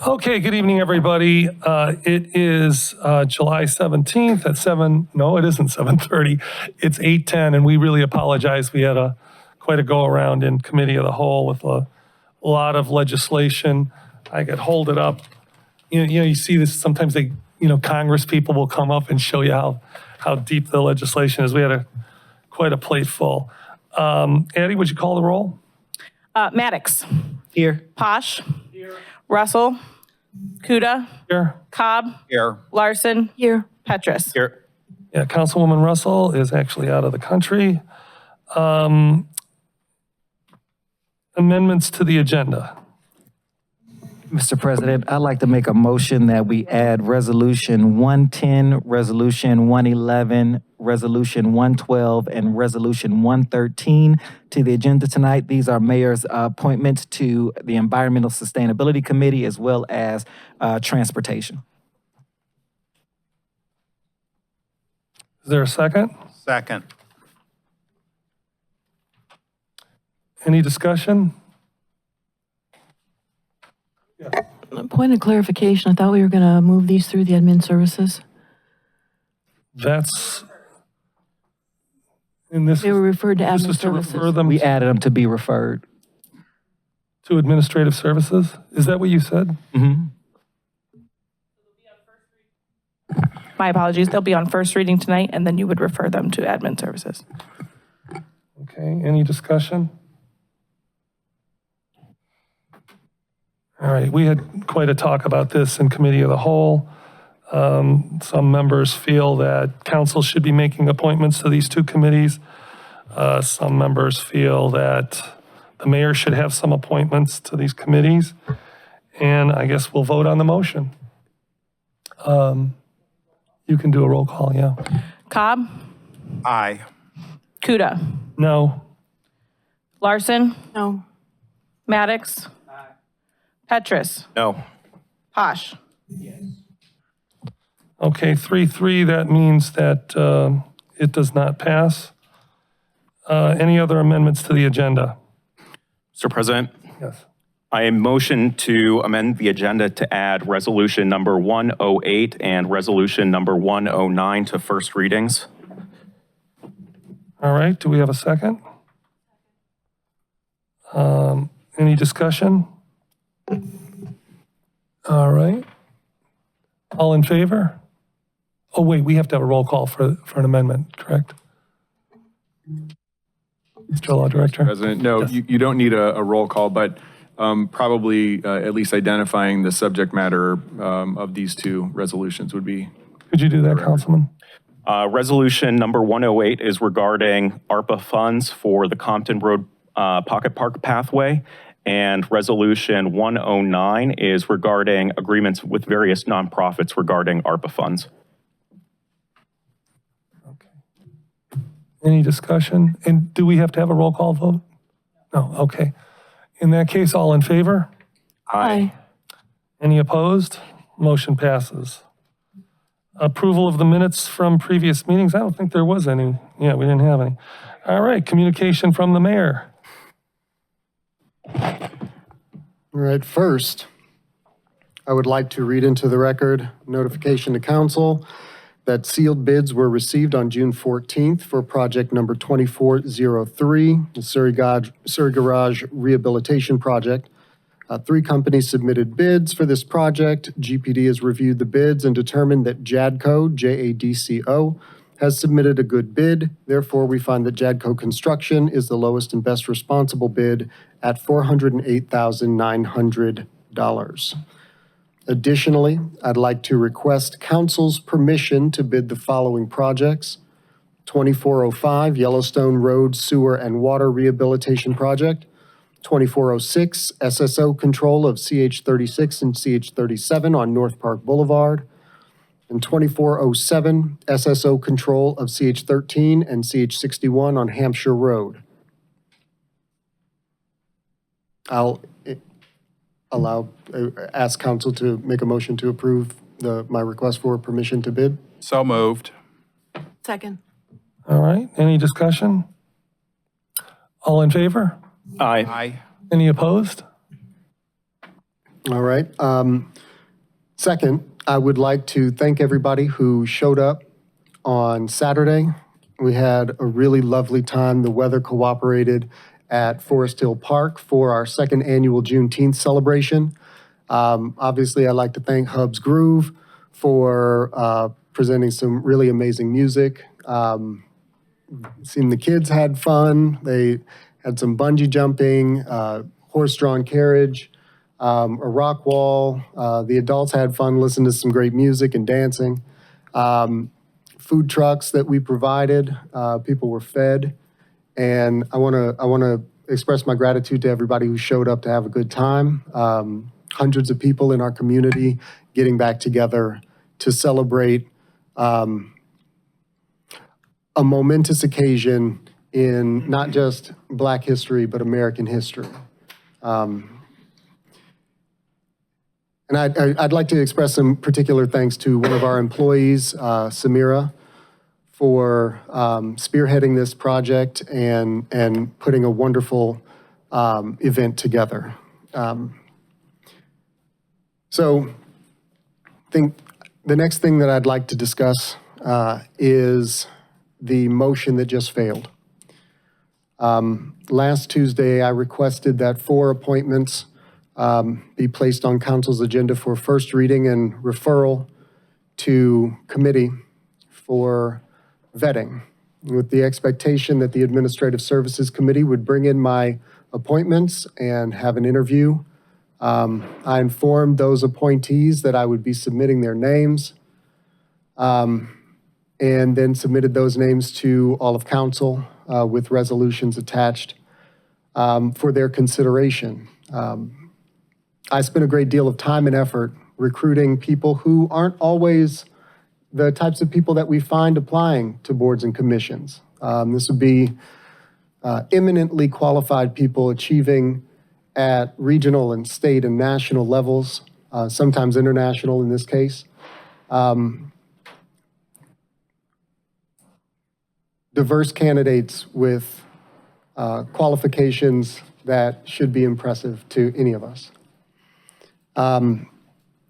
Okay, good evening, everybody. It is July 17th at 7, no, it isn't 7:30. It's 8:10, and we really apologize. We had quite a go-around in Committee of the Whole with a lot of legislation. I could hold it up. You see this, sometimes Congress people will come up and show you how deep the legislation is. We had quite a plate full. Addie, would you call the roll? Maddox. Here. Posh. Here. Russell. Kuda. Here. Cobb. Here. Larson. Here. Petrus. Here. Yeah, Councilwoman Russell is actually out of the country. Amendments to the agenda. Mr. President, I'd like to make a motion that we add Resolution 110, Resolution 111, Resolution 112, and Resolution 113 to the agenda tonight. These are mayor's appointments to the Environmental Sustainability Committee as well as Transportation. Is there a second? Second. Any discussion? Point of clarification, I thought we were going to move these through the admin services. That's, and this They were referred to this admin is to refer services. them We added them to be referred. to administrative services? Is that what you said? Mm-hmm. My apologies. They'll be on first reading tonight, and then you would refer them to admin services. Okay, any discussion? All right, we had quite a talk about this in Committee of the Whole. Some members feel that council should be making appointments to these two committees. Some members feel that the mayor should have some appointments to these committees. And I guess we'll vote on the motion. You can do a roll call, yeah. Cobb. Aye. Kuda. No. Larson. No. Maddox. Petrus. No. Posh. Okay, 3-3, that means that it does not pass. Any other amendments to the agenda? Mr. President, Yes. I motion to amend the agenda to add resolution number 108 and resolution number 109 to first readings. All right, do we have a second? Any discussion? All right. All in favor? Oh, wait, we have to have a roll call for an amendment, correct? Mr. Law Director? President, no, Yes. you don't need a roll call, but probably at least identifying the subject matter of these two resolutions would be. Could you do that, Councilman? Resolution number 108 is regarding ARPA funds for the Compton Road Pocket Park Pathway. And resolution 109 is regarding agreements with various nonprofits regarding ARPA funds. Okay. Any discussion? And do we have to have a roll call vote? No, okay. In that case, all in favor? Aye. Any opposed? Motion passes. Approval of the minutes from previous meetings? I don't think there was any. Yeah, we didn't have any. All right, communication from the mayor. All right, first, I would like to read into the record notification to council that sealed bids were received on June 14th for project number 2403, the Surrey Garage Rehabilitation Project. 3 companies submitted bids for this project. GPD has reviewed the bids and determined that JADCO, J-A-D-C-O, has submitted a good bid. Therefore, we find that JADCO Construction is the lowest and best responsible bid at $408,900. Additionally, I'd like to request council's permission to bid the following projects: 2405 Yellowstone Road Sewer and Water Rehabilitation Project, 2406 SSO control of CH36 and CH37 on North Park Boulevard, and 2407 SSO control of CH13 and CH61 on Hampshire Road. I'll ask council to make a motion to approve my request for permission to bid. So moved. Second. All right, any discussion? All in favor? Aye. Aye. Any opposed? All right. Second, I would like to thank everybody who showed up on Saturday. We had a really lovely time. The weather cooperated at Forest Hill Park for our second annual Juneteenth celebration. Obviously, I'd like to thank Hub's Groove for presenting some really amazing music. Seen the kids had fun. They had some bungee jumping, horse-drawn carriage, a rock wall. The adults had fun listening to some great music and dancing. Food trucks that we provided, people were fed. And I want to express my gratitude to everybody who showed up to have a good time. Hundreds of people in our community getting back together to celebrate a momentous occasion in not just Black history, but American history. And I'd like to express some particular thanks to one of our employees, Samira, for spearheading this project and putting a wonderful event together. So I think the next thing that I'd like to discuss is the motion that just failed. Last Tuesday, I requested that 4 appointments be placed on council's agenda for first reading and referral to committee for vetting, with the expectation that the Administrative Services Committee would bring in my appointments and have an interview. I informed those appointees that I would be submitting their names, and then submitted those names to all of council with resolutions attached for their consideration. I spent a great deal of time and effort recruiting people who aren't always the types of people that we find applying to boards and commissions. This would be eminently qualified people achieving at regional and state and national levels, sometimes international in this case. Diverse candidates with qualifications that should be impressive to any of us. And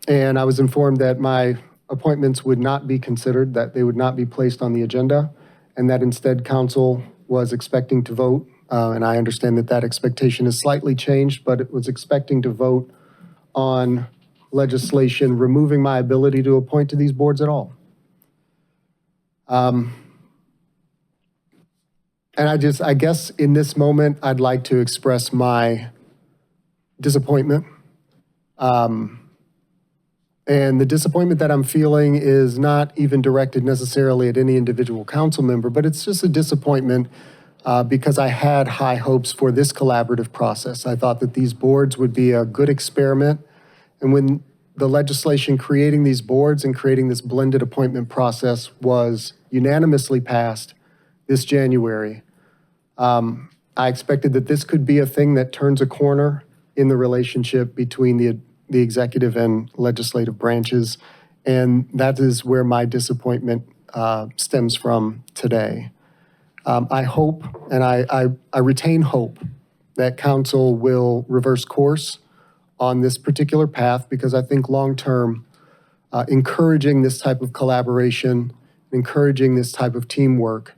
I was informed that my appointments would not be considered, that they would not be placed on the agenda, and that instead council was expecting to vote. And I understand that that expectation is slightly changed, but it was expecting to vote on legislation removing my ability to appoint to these boards at all. And I guess in this moment, I'd like to express my disappointment. And the disappointment that I'm feeling is not even directed necessarily at any individual council member, but it's just a disappointment because I had high hopes for this collaborative process. I thought that these boards would be a good experiment. And when the legislation creating these boards and creating this blended appointment process was unanimously passed this January, I expected that this could be a thing that turns a corner in the relationship between the executive and legislative branches. And that is where my disappointment stems from today. I hope, and I retain hope, that council will reverse course on this particular path, because I think long-term, encouraging this type of collaboration, encouraging this type of teamwork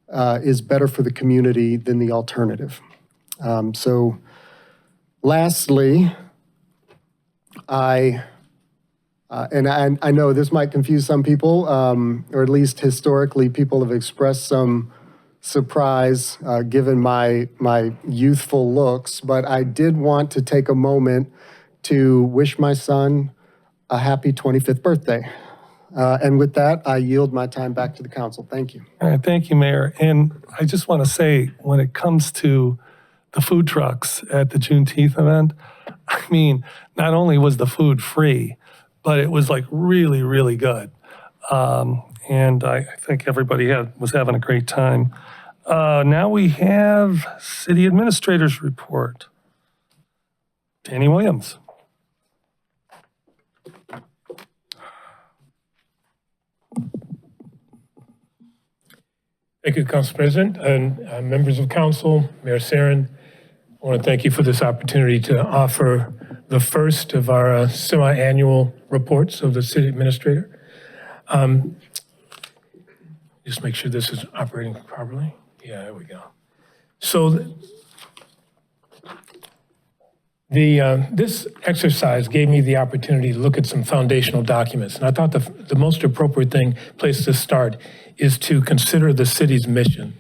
is better for the community than the alternative. So lastly, I know this might confuse some people, or at least historically, people have expressed some surprise given my youthful looks, but I did want to take a moment to wish my son a happy 25th birthday. And with that, I yield my time back to the council. Thank you. All right, thank you, Mayor. And I just want to say, when it comes to the food trucks at the Juneteenth event, I mean, not only was the food free, but it was like really, really good. And I think everybody was having a great time. Now we have City Administrator's Report. Danny Williams. Thank you, Council President and members of council, Mayor Sarin. I want to thank you for this opportunity to offer the first of our semi-annual reports of the city administrator. Just make sure this is operating properly. Yeah, there we go. So this exercise gave me the opportunity to look at some foundational documents. And I thought the most appropriate place to start is to consider the city's mission.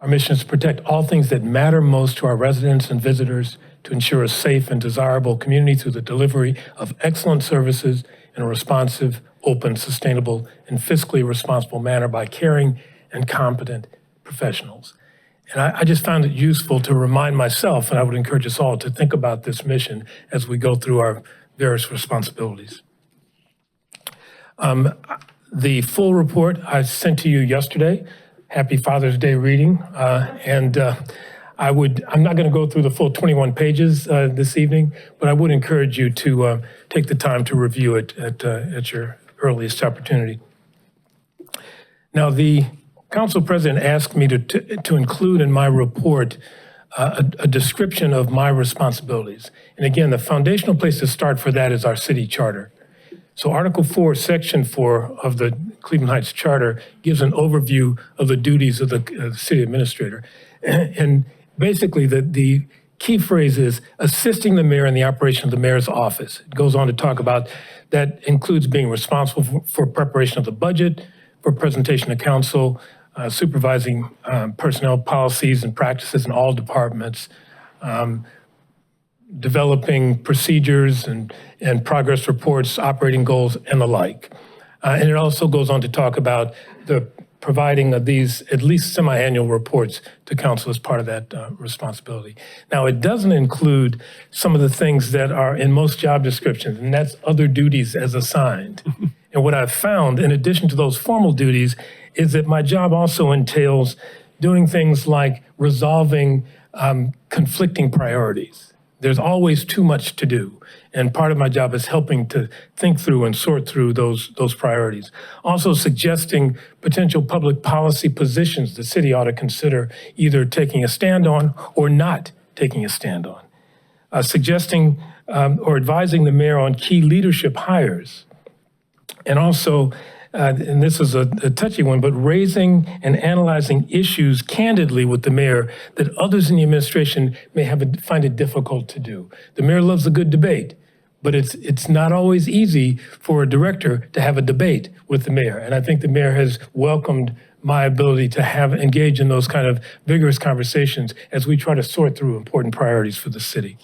Our mission is to protect all things that matter most to our residents and visitors, to ensure a safe and desirable community through the delivery of excellent services in a responsive, open, sustainable, and fiscally responsible manner by caring and competent professionals. And I just found it useful to remind myself, and I would encourage us all to think about this mission as we go through our various responsibilities. The full report I sent to you yesterday. Happy Father's Day reading. I'm not going to go through the full 21 pages this evening, but I would encourage you to take the time to review it at your earliest opportunity. Now, the Council President asked me to include in my report a description of my responsibilities. And again, the foundational place to start for that is our city charter. So Article 4, Section 4 of the Cleveland Heights Charter gives an overview of the duties of the city administrator. And basically, the key phrase is assisting the mayor in the operation of the mayor's office. It goes on to talk about that includes being responsible for preparation of the budget, for presentation to council, supervising personnel policies and practices in all departments, developing procedures and progress reports, operating goals, and the like. And it also goes on to talk about the providing of these at least semi-annual reports to council as part of that responsibility. Now, it doesn't include some of the things that are in most job descriptions, and that's other duties as assigned. And what I've found, in addition to those formal duties, is that my job also entails doing things like resolving conflicting priorities. There's always too much to do. And part of my job is helping to think through and sort through those priorities. Also suggesting potential public policy positions the city ought to consider either taking a stand on or not taking a stand on. Suggesting or advising the mayor on key leadership hires. And also, and this is a touchy one, but raising and analyzing issues candidly with the mayor that others in the administration may find it difficult to do. The mayor loves a good debate, but it's not always easy for a director to have a debate with the mayor. And I think the mayor has welcomed my ability to engage in those kind of vigorous conversations as we try to sort through important priorities for the city.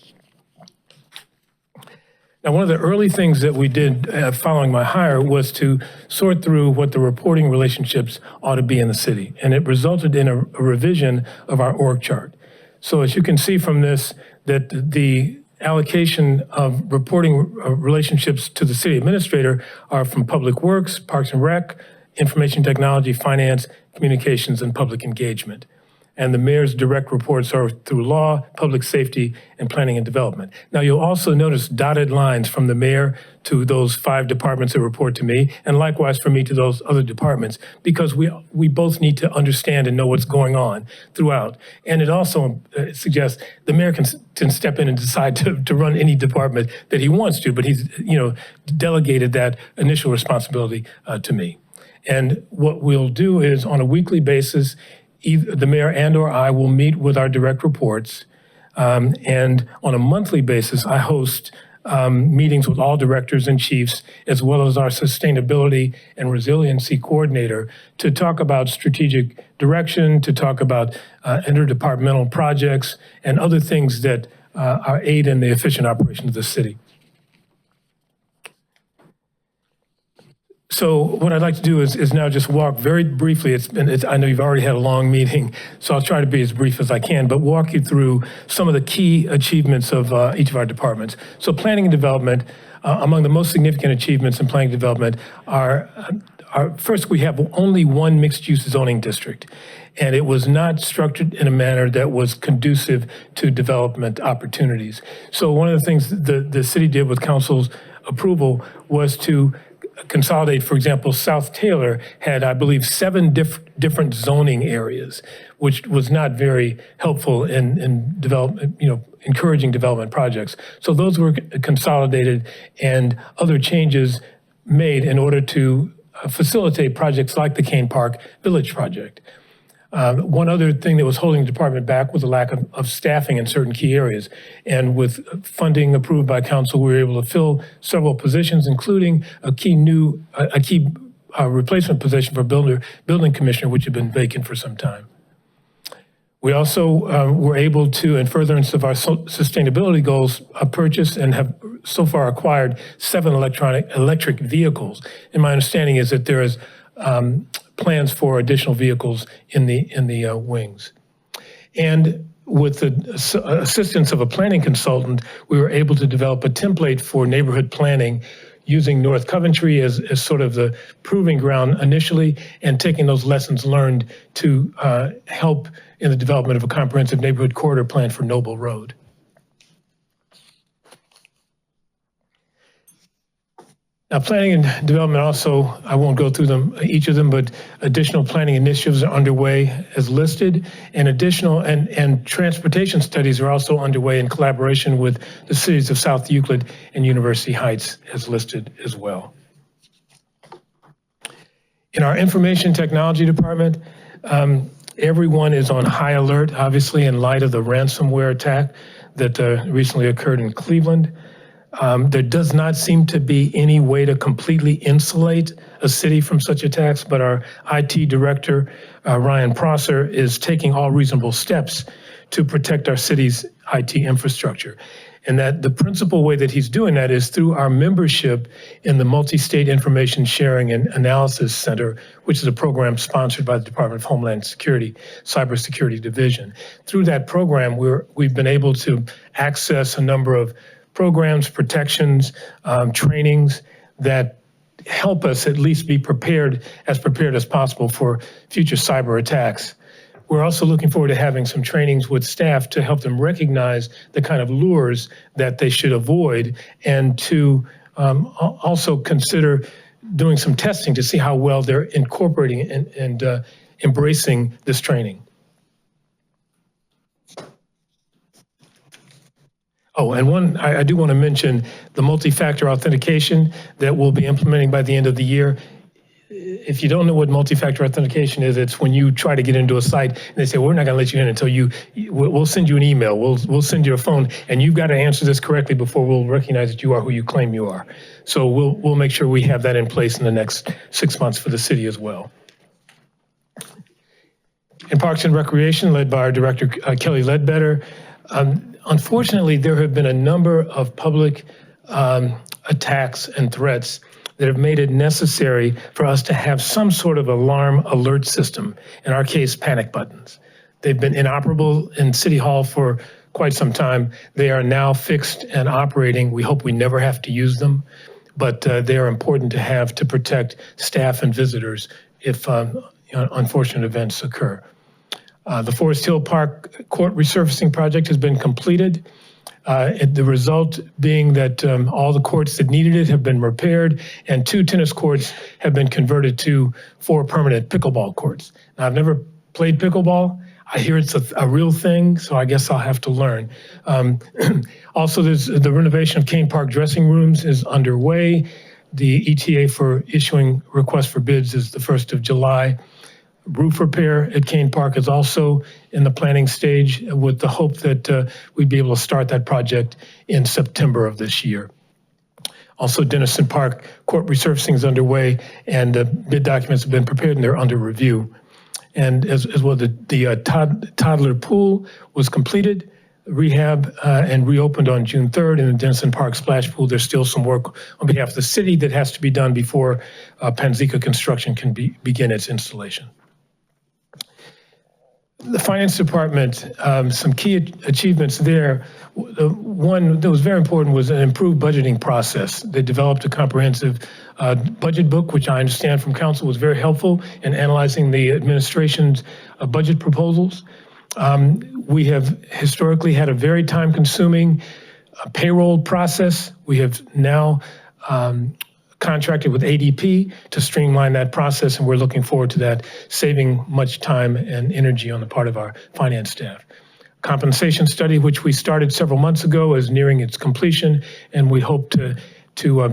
Now, one of the early things that we did following my hire was to sort through what the reporting relationships ought to be in the city. And it resulted in a revision of our org chart. So as you can see from this, that the allocation of reporting relationships to the city administrator are from Public Works, Parks and Rec, Information Technology, Finance, Communications, and Public Engagement. And the mayor's direct reports are through law, public safety, and planning and development. Now, you'll also notice dotted lines from the mayor to those 5 departments that report to me, and likewise from me to those other departments, because we both need to understand and know what's going on throughout. And it also suggests the mayor can step in and decide to run any department that he wants to, but he's delegated that initial responsibility to me. And what we'll do is on a weekly basis, either the mayor and or I will meet with our direct reports. And on a monthly basis, I host meetings with all directors and chiefs, as well as our sustainability and resiliency coordinator, to talk about strategic direction, to talk about interdepartmental projects, and other things that are aid in the efficient operation of the city. So what I'd like to do is now just walk very briefly. I know you've already had a long meeting, so I'll try to be as brief as I can, but walk you through some of the key achievements of each of our departments. So planning and development, among the most significant achievements in planning and development are first, we have only one mixed-use zoning district, and it was not structured in a manner that was conducive to development opportunities. So one of the things the city did with council's approval was to consolidate, for example, South Taylor had, I believe, 7 different zoning areas, which was not very helpful in development, encouraging development projects. So those were consolidated and other changes made in order to facilitate projects like the Kane Park Village project. One other thing that was holding the department back was a lack of staffing in certain key areas. And with funding approved by council, we were able to fill several positions, including a key replacement position for building commissioner, which had been vacant for some time. We also were able to, in furtherance of our sustainability goals, purchase and have so far acquired 7 electric vehicles. And my understanding is that there is plans for additional vehicles in the wings. And with the assistance of a planning consultant, we were able to develop a template for neighborhood planning using North Coventry as sort of the proving ground initially, and taking those lessons learned to help in the development of a comprehensive neighborhood corridor plan for Noble Road. Now, planning and development also, I won't go through them, each of them, but additional planning initiatives are underway as listed, and additional and transportation studies are also underway in collaboration with the cities of South Euclid and University Heights as listed as well. In our information technology department, everyone is on high alert, obviously, in light of the ransomware attack that recently occurred in Cleveland. There does not seem to be any way to completely insulate a city from such attacks, but our IT director, Ryan Prosser, is taking all reasonable steps to protect our city's IT infrastructure. And that the principal way that he's doing that is through our membership in the Multi-State Information Sharing and Analysis Center, which is a program sponsored by the Department of Homeland Security, Cybersecurity Division. Through that program, we've been able to access a number of programs, protections, trainings that help us at least be prepared as possible for future cyber attacks. We're also looking forward to having some trainings with staff to help them recognize the kind of lures that they should avoid, and to also consider doing some testing to see how well they're incorporating and embracing this training. Oh, and I do want to mention the multi-factor authentication that we'll be implementing by the end of the year. If you don't know what multi-factor authentication is, it's when you try to get into a site and they say, well, we're not going to let you in until we'll send you an email, we'll send you a phone, and you've got to answer this correctly before we'll recognize that you are who you claim you are. So we'll make sure we have that in place in the next 6 months for the city as well. In Parks and Recreation, led by our director, Kelly Ledbetter, unfortunately, there have been a number of public attacks and threats that have made it necessary for us to have some sort of alarm alert system, in our case, panic buttons. They've been inoperable in City Hall for quite some time. They are now fixed and operating. We hope we never have to use them, but they are important to have to protect staff and visitors if unfortunate events occur. The Forest Hill Park Court resurfacing project has been completed. The result being that all the courts that needed it have been repaired, and 2 tennis courts have been converted to 4 permanent pickleball courts. Now, I've never played pickleball. I hear it's a real thing, so I guess I'll have to learn. Also, there's the renovation of Kane Park dressing rooms is underway. The ETA for issuing requests for bids is the 1st of July. Roof repair at Kane Park is also in the planning stage, with the hope that we'd be able to start that project in September of this year. Also, Denison Park court resurfacing is underway, and bid documents have been prepared and they're under review. And as well, the toddler pool was completed, rehab, and reopened on June 3rd. In the Denison Park splash pool, there's still some work on behalf of the city that has to be done before Panzica Construction can begin its installation. The finance department, some key achievements there. One that was very important was an improved budgeting process. They developed a comprehensive budget book, which I understand from council was very helpful in analyzing the administration's budget proposals. We have historically had a very time-consuming payroll process. We have now contracted with ADP to streamline that process, and we're looking forward to that, saving much time and energy on the part of our finance staff. Compensation study, which we started several months ago, is nearing its completion, and we hope to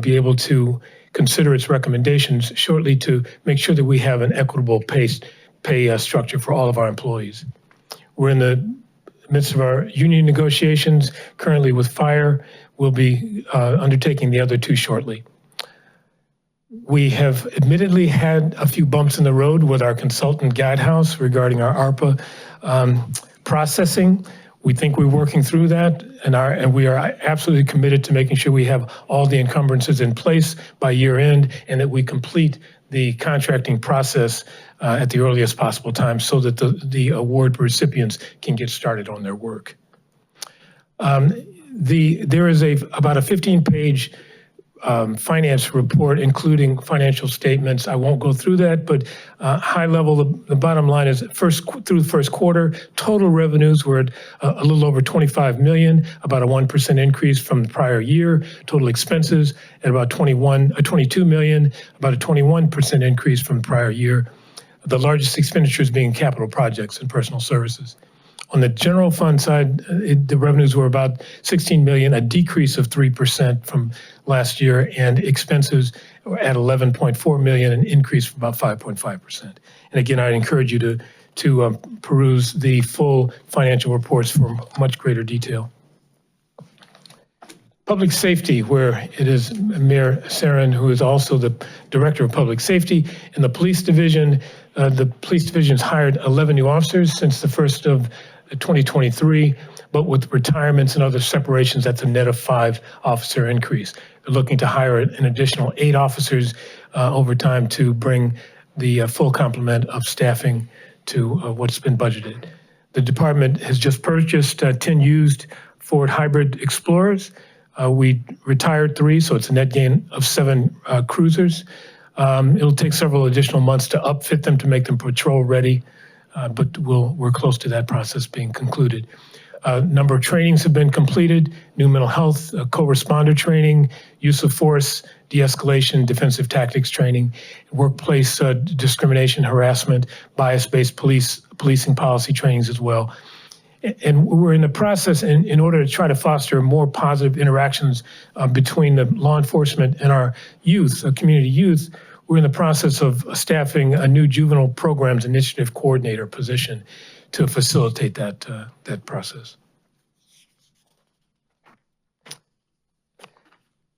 be able to consider its recommendations shortly to make sure that we have an equitable pay structure for all of our employees. We're in the midst of our union negotiations currently with fire. We'll be undertaking the other two shortly. We have admittedly had a few bumps in the road with our consultant Guidehouse regarding our ARPA processing. We think we're working through that, and we are absolutely committed to making sure we have all the encumbrances in place by year end, and that we complete the contracting process at the earliest possible time so that the award recipients can get started on their work. There is about a 15-page finance report, including financial statements. I won't go through that, but high level, the bottom line is through the first quarter, total revenues were at a little over 25 million, about a 1% increase from the prior year. Total expenses at about 22 million, about a 21% increase from the prior year. The largest expenditures being capital projects and personal services. On the general fund side, the revenues were about 16 million, a decrease of 3% from last year, and expenses were at 11.4 million, an increase of about 5.5%. And again, I'd encourage you to peruse the full financial reports for much greater detail. Public safety, where it is Mayor Sarin, who is also the Director of Public Safety. In the police division, the police division's hired 11 new officers since the first of 2023, but with retirements and other separations, that's a net of 5 officer increase. They're looking to hire an additional 8 officers over time to bring the full complement of staffing to what's been budgeted. The department has just purchased 10 used Ford Hybrid Explorers. We retired 3, so it's a net gain of 7 cruisers. It'll take several additional months to upfit them to make them patrol ready, but we're close to that process being concluded. A number of trainings have been completed: new mental health, co-responder training, use of force, de-escalation, defensive tactics training, workplace discrimination, harassment, bias-based policing policy trainings as well. And we're in the process, in order to try to foster more positive interactions between the law enforcement and our youth, community youth, we're in the process of staffing a new juvenile programs initiative coordinator position to facilitate that process.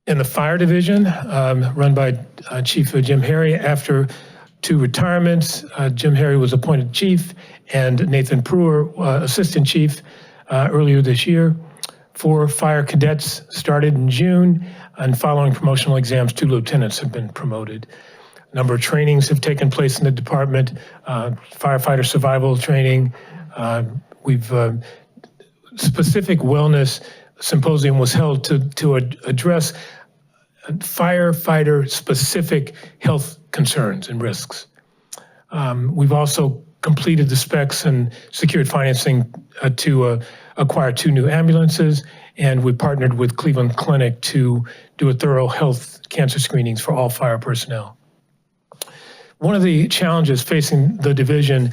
In the fire division, run by Chief Jim Harry, after 2 retirements, Jim Harry was appointed chief, and Nathan Brewer, assistant chief, earlier this year. 4 fire cadets started in June, and following promotional exams, 2 lieutenants have been promoted. A number of trainings have taken place in the department, firefighter survival training. We've specific wellness symposium was held to address firefighter specific health concerns and risks. We've also completed the specs and secured financing to acquire 2 new ambulances, and we partnered with Cleveland Clinic to do a thorough health cancer screenings for all fire personnel. One of the challenges facing the division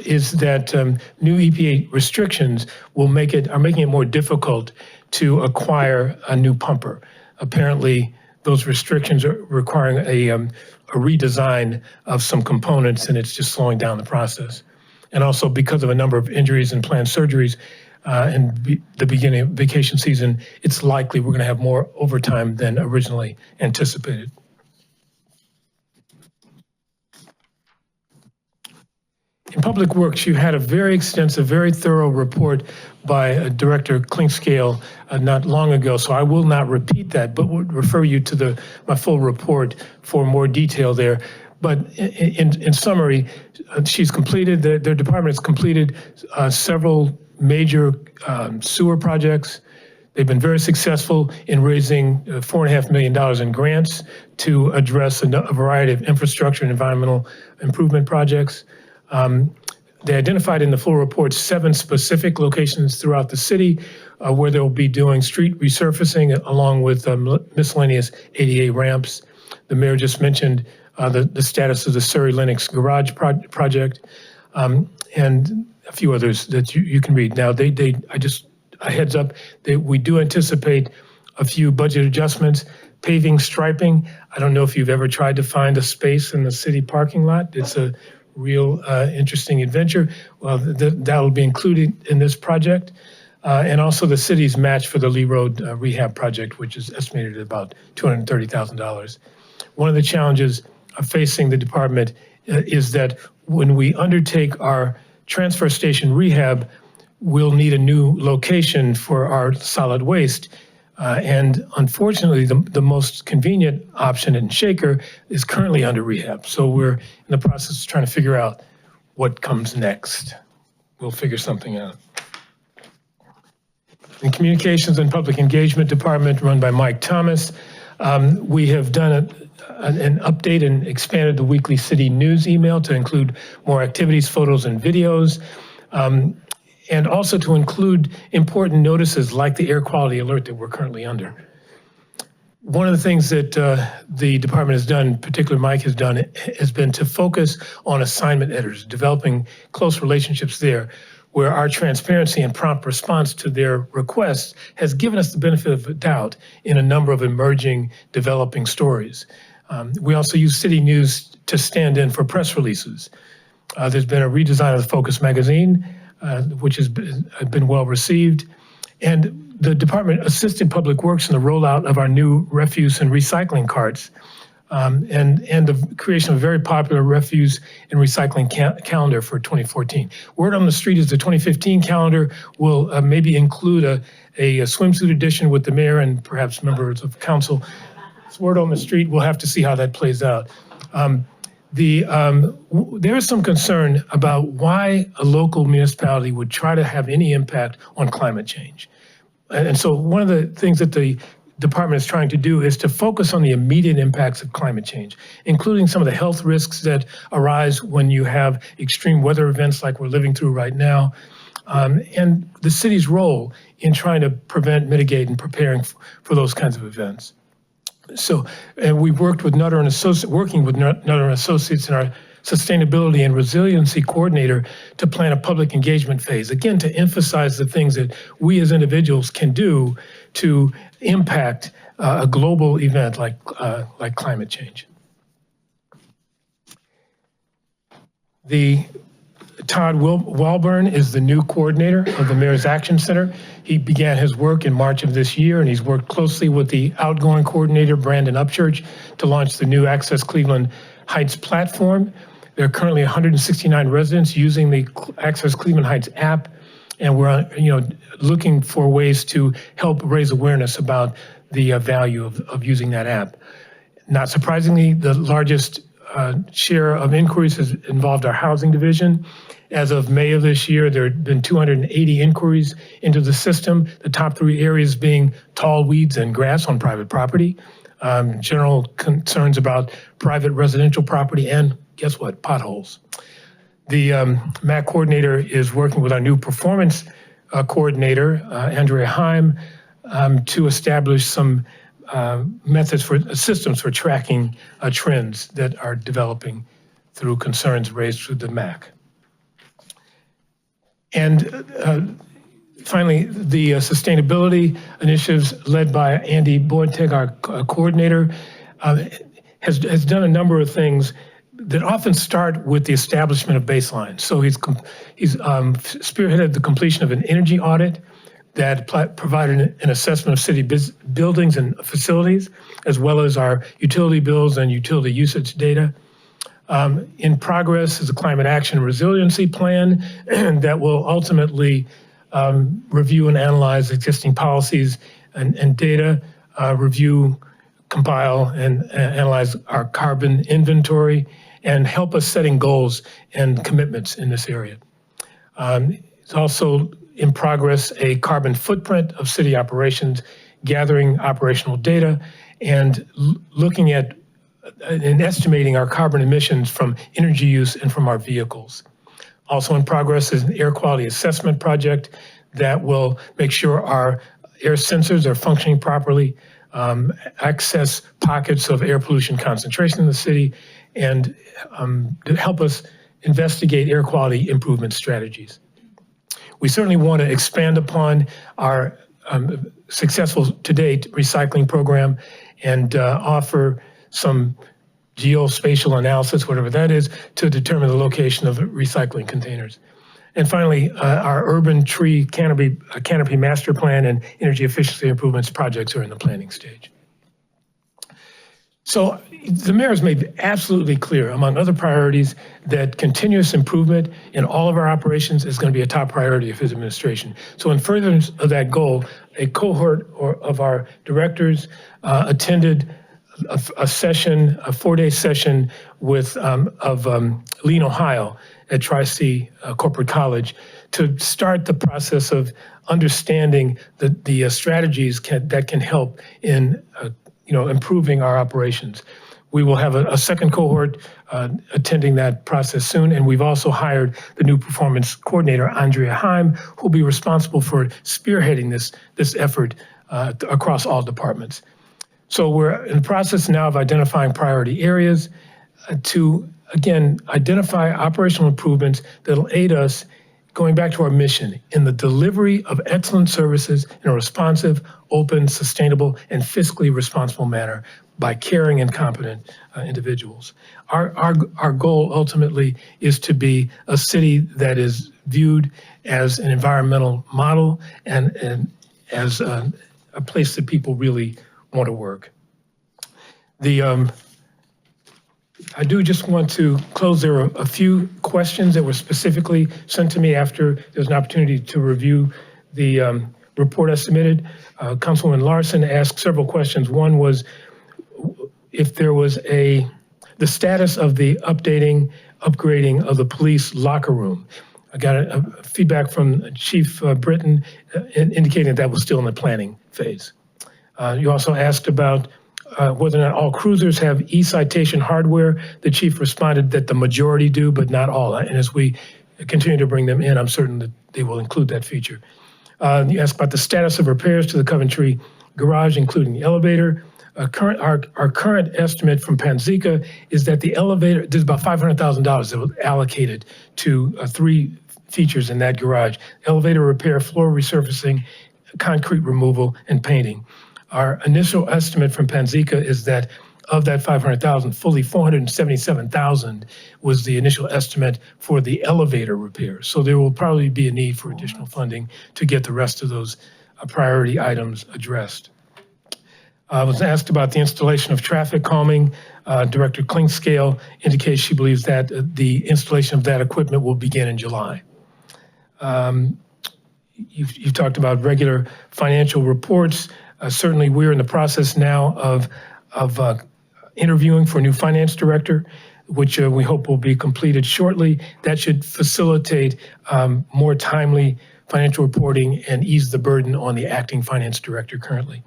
is that new EPA restrictions are making it more difficult to acquire a new pumper. Apparently, those restrictions are requiring a redesign of some components, and it's just slowing down the process. And also, because of a number of injuries and planned surgeries in the beginning of vacation season, it's likely we're going to have more overtime than originally anticipated. In Public Works, you had a very extensive, very thorough report by Director Clinkscale not long ago, so I will not repeat that, but would refer you to my full report for more detail there. But in summary, she's completed, their department has completed several major sewer projects. They've been very successful in raising $4.5 million in grants to address a variety of infrastructure and environmental improvement projects. They identified in the full report 7 specific locations throughout the city where they'll be doing street resurfacing along with miscellaneous ADA ramps. The mayor just mentioned the status of the Surrey Lennox Garage project, and a few others that you can read. Now, a heads up, we do anticipate a few budget adjustments. Paving, striping. I don't know if you've ever tried to find a space in the city parking lot. It's a real interesting adventure. Well, that'll be included in this project. And also the city's match for the Lee Road rehab project, which is estimated at about $230,000. One of the challenges facing the department is that when we undertake our transfer station rehab, we'll need a new location for our solid waste. And unfortunately, the most convenient option in Shaker is currently under rehab. So we're in the process of trying to figure out what comes next. We'll figure something out. In Communications and Public Engagement Department, run by Mike Thomas, we have done an update and expanded the weekly city news email to include more activities, photos, and videos. And also to include important notices like the air quality alert that we're currently under. One of the things that the department has done, particularly Mike has done, has been to focus on assignment editors, developing close relationships there, where our transparency and prompt response to their requests has given us the benefit of the doubt in a number of emerging, developing stories. We also use City News to stand in for press releases. There's been a redesign of the Focus magazine, which has been well received. And the department assisted Public Works in the rollout of our new refuse and recycling carts, and the creation of a very popular refuse and recycling calendar for 2014. Word on the street is the 2015 calendar will maybe include a swimsuit edition with the mayor and perhaps members of council. It's word on the street. We'll have to see how that plays out. There is some concern about why a local municipality would try to have any impact on climate change. And so one of the things that the department is trying to do is to focus on the immediate impacts of climate change, including some of the health risks that arise when you have extreme weather events like we're living through right now, and the city's role in trying to prevent, mitigate, and preparing for those kinds of events. So, and we've worked with Nutter and Associates, working with Nutter and Associates in our Sustainability and Resiliency Coordinator to plan a public engagement phase, again, to emphasize the things that we as individuals can do to impact a global event like climate change. Todd Walburn is the new coordinator of the Mayor's Action Center. He began his work in March of this year, and he's worked closely with the outgoing coordinator, Brandon Upchurch, to launch the new Access Cleveland Heights platform. There are currently 169 residents using the Access Cleveland Heights app, and we're looking for ways to help raise awareness about the value of using that app. Not surprisingly, the largest share of inquiries has involved our housing division. As of May of this year, there had been 280 inquiries into the system, the top 3 areas being tall weeds and grass on private property, general concerns about private residential property, and guess what, potholes. The MAC coordinator is working with our new performance coordinator, Andrea Heim, to establish some methods for systems for tracking trends that are developing through concerns raised through the MAC. And finally, the sustainability initiatives led by Andy Boateng, our coordinator, has done a number of things that often start with the establishment of baselines. So he's spearheaded the completion of an energy audit that provided an assessment of city buildings and facilities, as well as our utility bills and utility usage data. In progress is a climate action resiliency plan that will ultimately review and analyze existing policies and data, review, compile, and analyze our carbon inventory, and help us setting goals and commitments in this area. It's also in progress a carbon footprint of city operations, gathering operational data, and looking at and estimating our carbon emissions from energy use and from our vehicles. Also in progress is an air quality assessment project that will make sure our air sensors are functioning properly, access pockets of air pollution concentration in the city, and to help us investigate air quality improvement strategies. We certainly want to expand upon our successful to date recycling program and offer some geospatial analysis, whatever that is, to determine the location of recycling containers. And finally, our urban tree canopy master plan and energy efficiency improvements projects are in the planning stage. So the mayor has made absolutely clear, among other priorities, that continuous improvement in all of our operations is going to be a top priority of his administration. So in furtherance of that goal, a cohort of our directors attended a session, a 4-day session with Lean, Ohio at Tri-C Corporate College to start the process of understanding the strategies that can help in improving our operations. We will have a second cohort attending that process soon, and we've also hired the new performance coordinator, Andrea Heim, who will be responsible for spearheading this effort across all departments. So we're in the process now of identifying priority areas to, again, identify operational improvements that'll aid us going back to our mission in the delivery of excellent services in a responsive, open, sustainable, and fiscally responsible manner by caring and competent individuals. Our goal ultimately is to be a city that is viewed as an environmental model and as a place that people really want to work. I do just want to close. There were a few questions that were specifically sent to me after there was an opportunity to review the report I submitted. Councilwoman Larson asked several questions. One was if there was the status of the upgrading of the police locker room. I got a feedback from Chief Britton indicating that was still in the planning phase. You also asked about whether or not all cruisers have e-citation hardware. The chief responded that the majority do, but not all. And as we continue to bring them in, I'm certain that they will include that feature. You asked about the status of repairs to the Coventry garage, including the elevator. Our current estimate from Panzica is that the elevator, there's about $500,000 that was allocated to 3 features in that garage: elevator repair, floor resurfacing, concrete removal, and painting. Our initial estimate from Panzica is that of that 500,000, fully 477,000 was the initial estimate for the elevator repair. So there will probably be a need for additional funding to get the rest of those priority items addressed. I was asked about the installation of traffic calming. Director Klingscale indicates she believes that the installation of that equipment will begin in July. You've talked about regular financial reports. Certainly, we're in the process now of interviewing for a new finance director, which we hope will be completed shortly. That should facilitate more timely financial reporting and ease the burden on the acting finance director currently.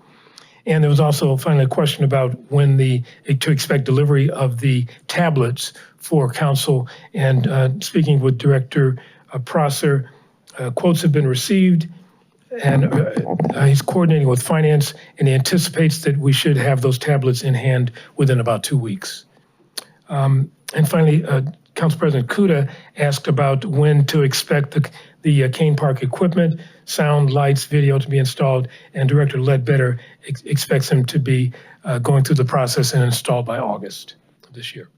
And there was also finally a question about when to expect delivery of the tablets for council. And speaking with Director Prosser, quotes have been received, and he's coordinating with finance, and he anticipates that we should have those tablets in hand within about 2 weeks. And finally, Council President Kuda asked about when to expect the Kane Park equipment, sound, lights, video to be installed, and Director Ledbetter expects him to be going through the process and installed by August of this year.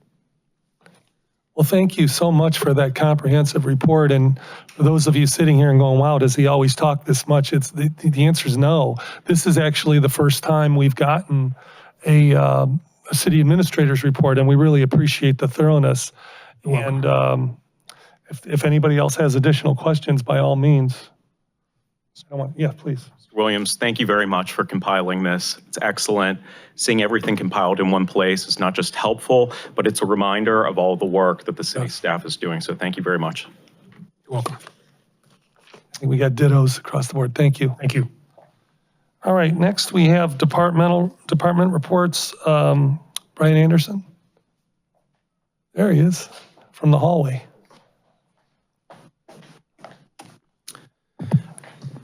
Well, thank you so much for that comprehensive report. And for those of you sitting here and going, wow, does he always talk this much? It's the answer is no. This is actually the first time we've gotten a city administrator's report, and we really appreciate the thoroughness. And if anybody else has additional questions, by all means. Yeah, please. Mr. Williams, thank you very much for compiling this. It's excellent. Seeing everything compiled in one place is not just helpful, but it's a reminder of all the work that the city staff is doing. So thank you very much. You're welcome. I think we got dittos across the board. Thank you. Thank you. All right, next we have department reports. Brian Anderson. There he is from the hallway.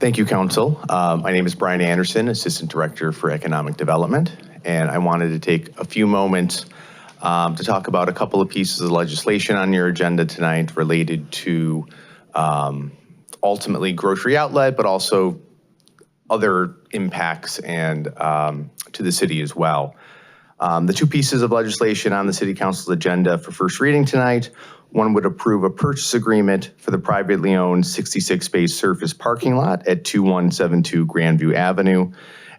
Thank you, Council. My name is Brian Anderson, Assistant Director for Economic Development, and I wanted to take a few moments to talk about a couple of pieces of legislation on your agenda tonight related to ultimately grocery outlet, but also other impacts and to the city as well. The two pieces of legislation on the City Council's agenda for first reading tonight, one would approve a purchase agreement for the privately owned 66-space surface parking lot at 2172 Grandview Avenue.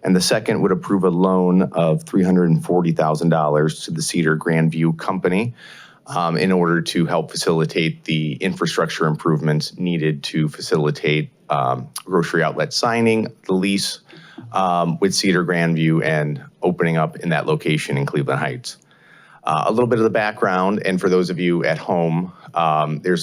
And the second would approve a loan of $340,000 to the Cedar Grandview Company in order to help facilitate the infrastructure improvements needed to facilitate grocery outlet signing, the lease with Cedar Grandview and opening up in that location in Cleveland Heights. A little bit of the background, and for those of you at home, there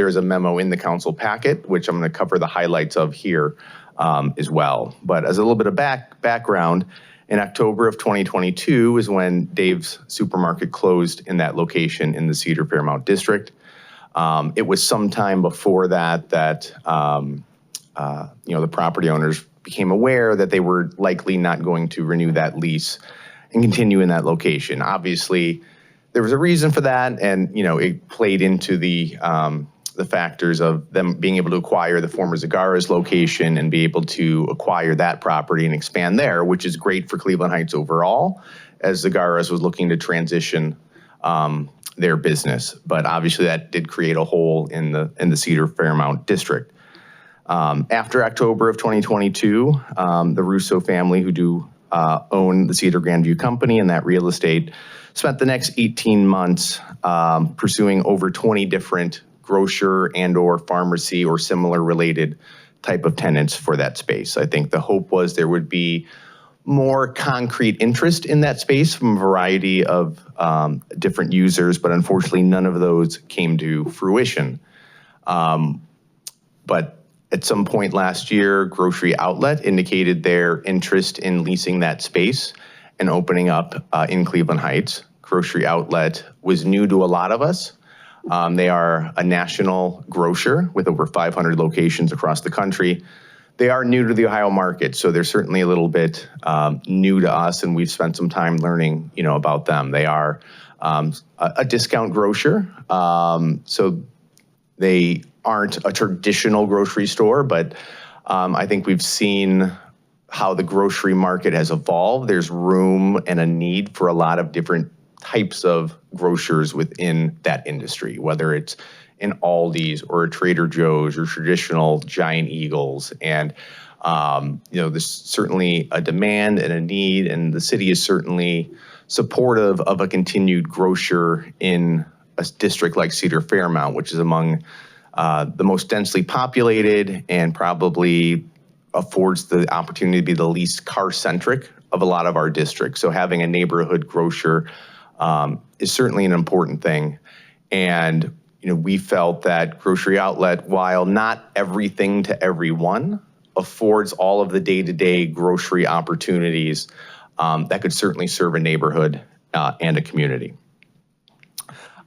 is a memo in the council packet, which I'm going to cover the highlights of here as well. But as a little bit of background, in October of 2022 is when Dave's Supermarket closed in that location in the Cedar Fairmount District. It was sometime before that the property owners became aware that they were likely not going to renew that lease and continue in that location. Obviously, there was a reason for that, and it played into the factors of them being able to acquire the former Zagaras location and be able to acquire that property and expand there, which is great for Cleveland Heights overall, as Zagaras was looking to transition their business. But obviously, that did create a hole in the Cedar Fairmount district. After October of 2022, the Russo family, who do own the Cedar Grandview Company and that real estate, spent the next 18 months pursuing over 20 different grocer and or pharmacy or similar related type of tenants for that space. I think the hope was there would be more concrete interest in that space from a variety of different users, but unfortunately none of those came to fruition. But at some point last year, Grocery Outlet indicated their interest in leasing that space and opening up in Cleveland Heights. Grocery Outlet was new to a lot of us. They are a national grocer with over 500 locations across the country. They are new to the Ohio market, so they're certainly a little bit new to us, and we've spent some time learning, about them. They are a discount grocer, so they aren't a traditional grocery store, but I think we've seen how the grocery market has evolved. There's room and a need for a lot of different types of grocers within that industry, whether it's an Aldi's or a Trader Joe's or traditional Giant Eagles. And, there's certainly a demand and a need, and the city is certainly supportive of a continued grocer in a district like Cedar Fairmount, which is among the most densely populated and probably affords the opportunity to be the least car-centric of a lot of our districts. So having a neighborhood grocer is certainly an important thing. And we felt that Grocery Outlet, while not everything to everyone, affords all of the day-to-day grocery opportunities that could certainly serve a neighborhood and a community.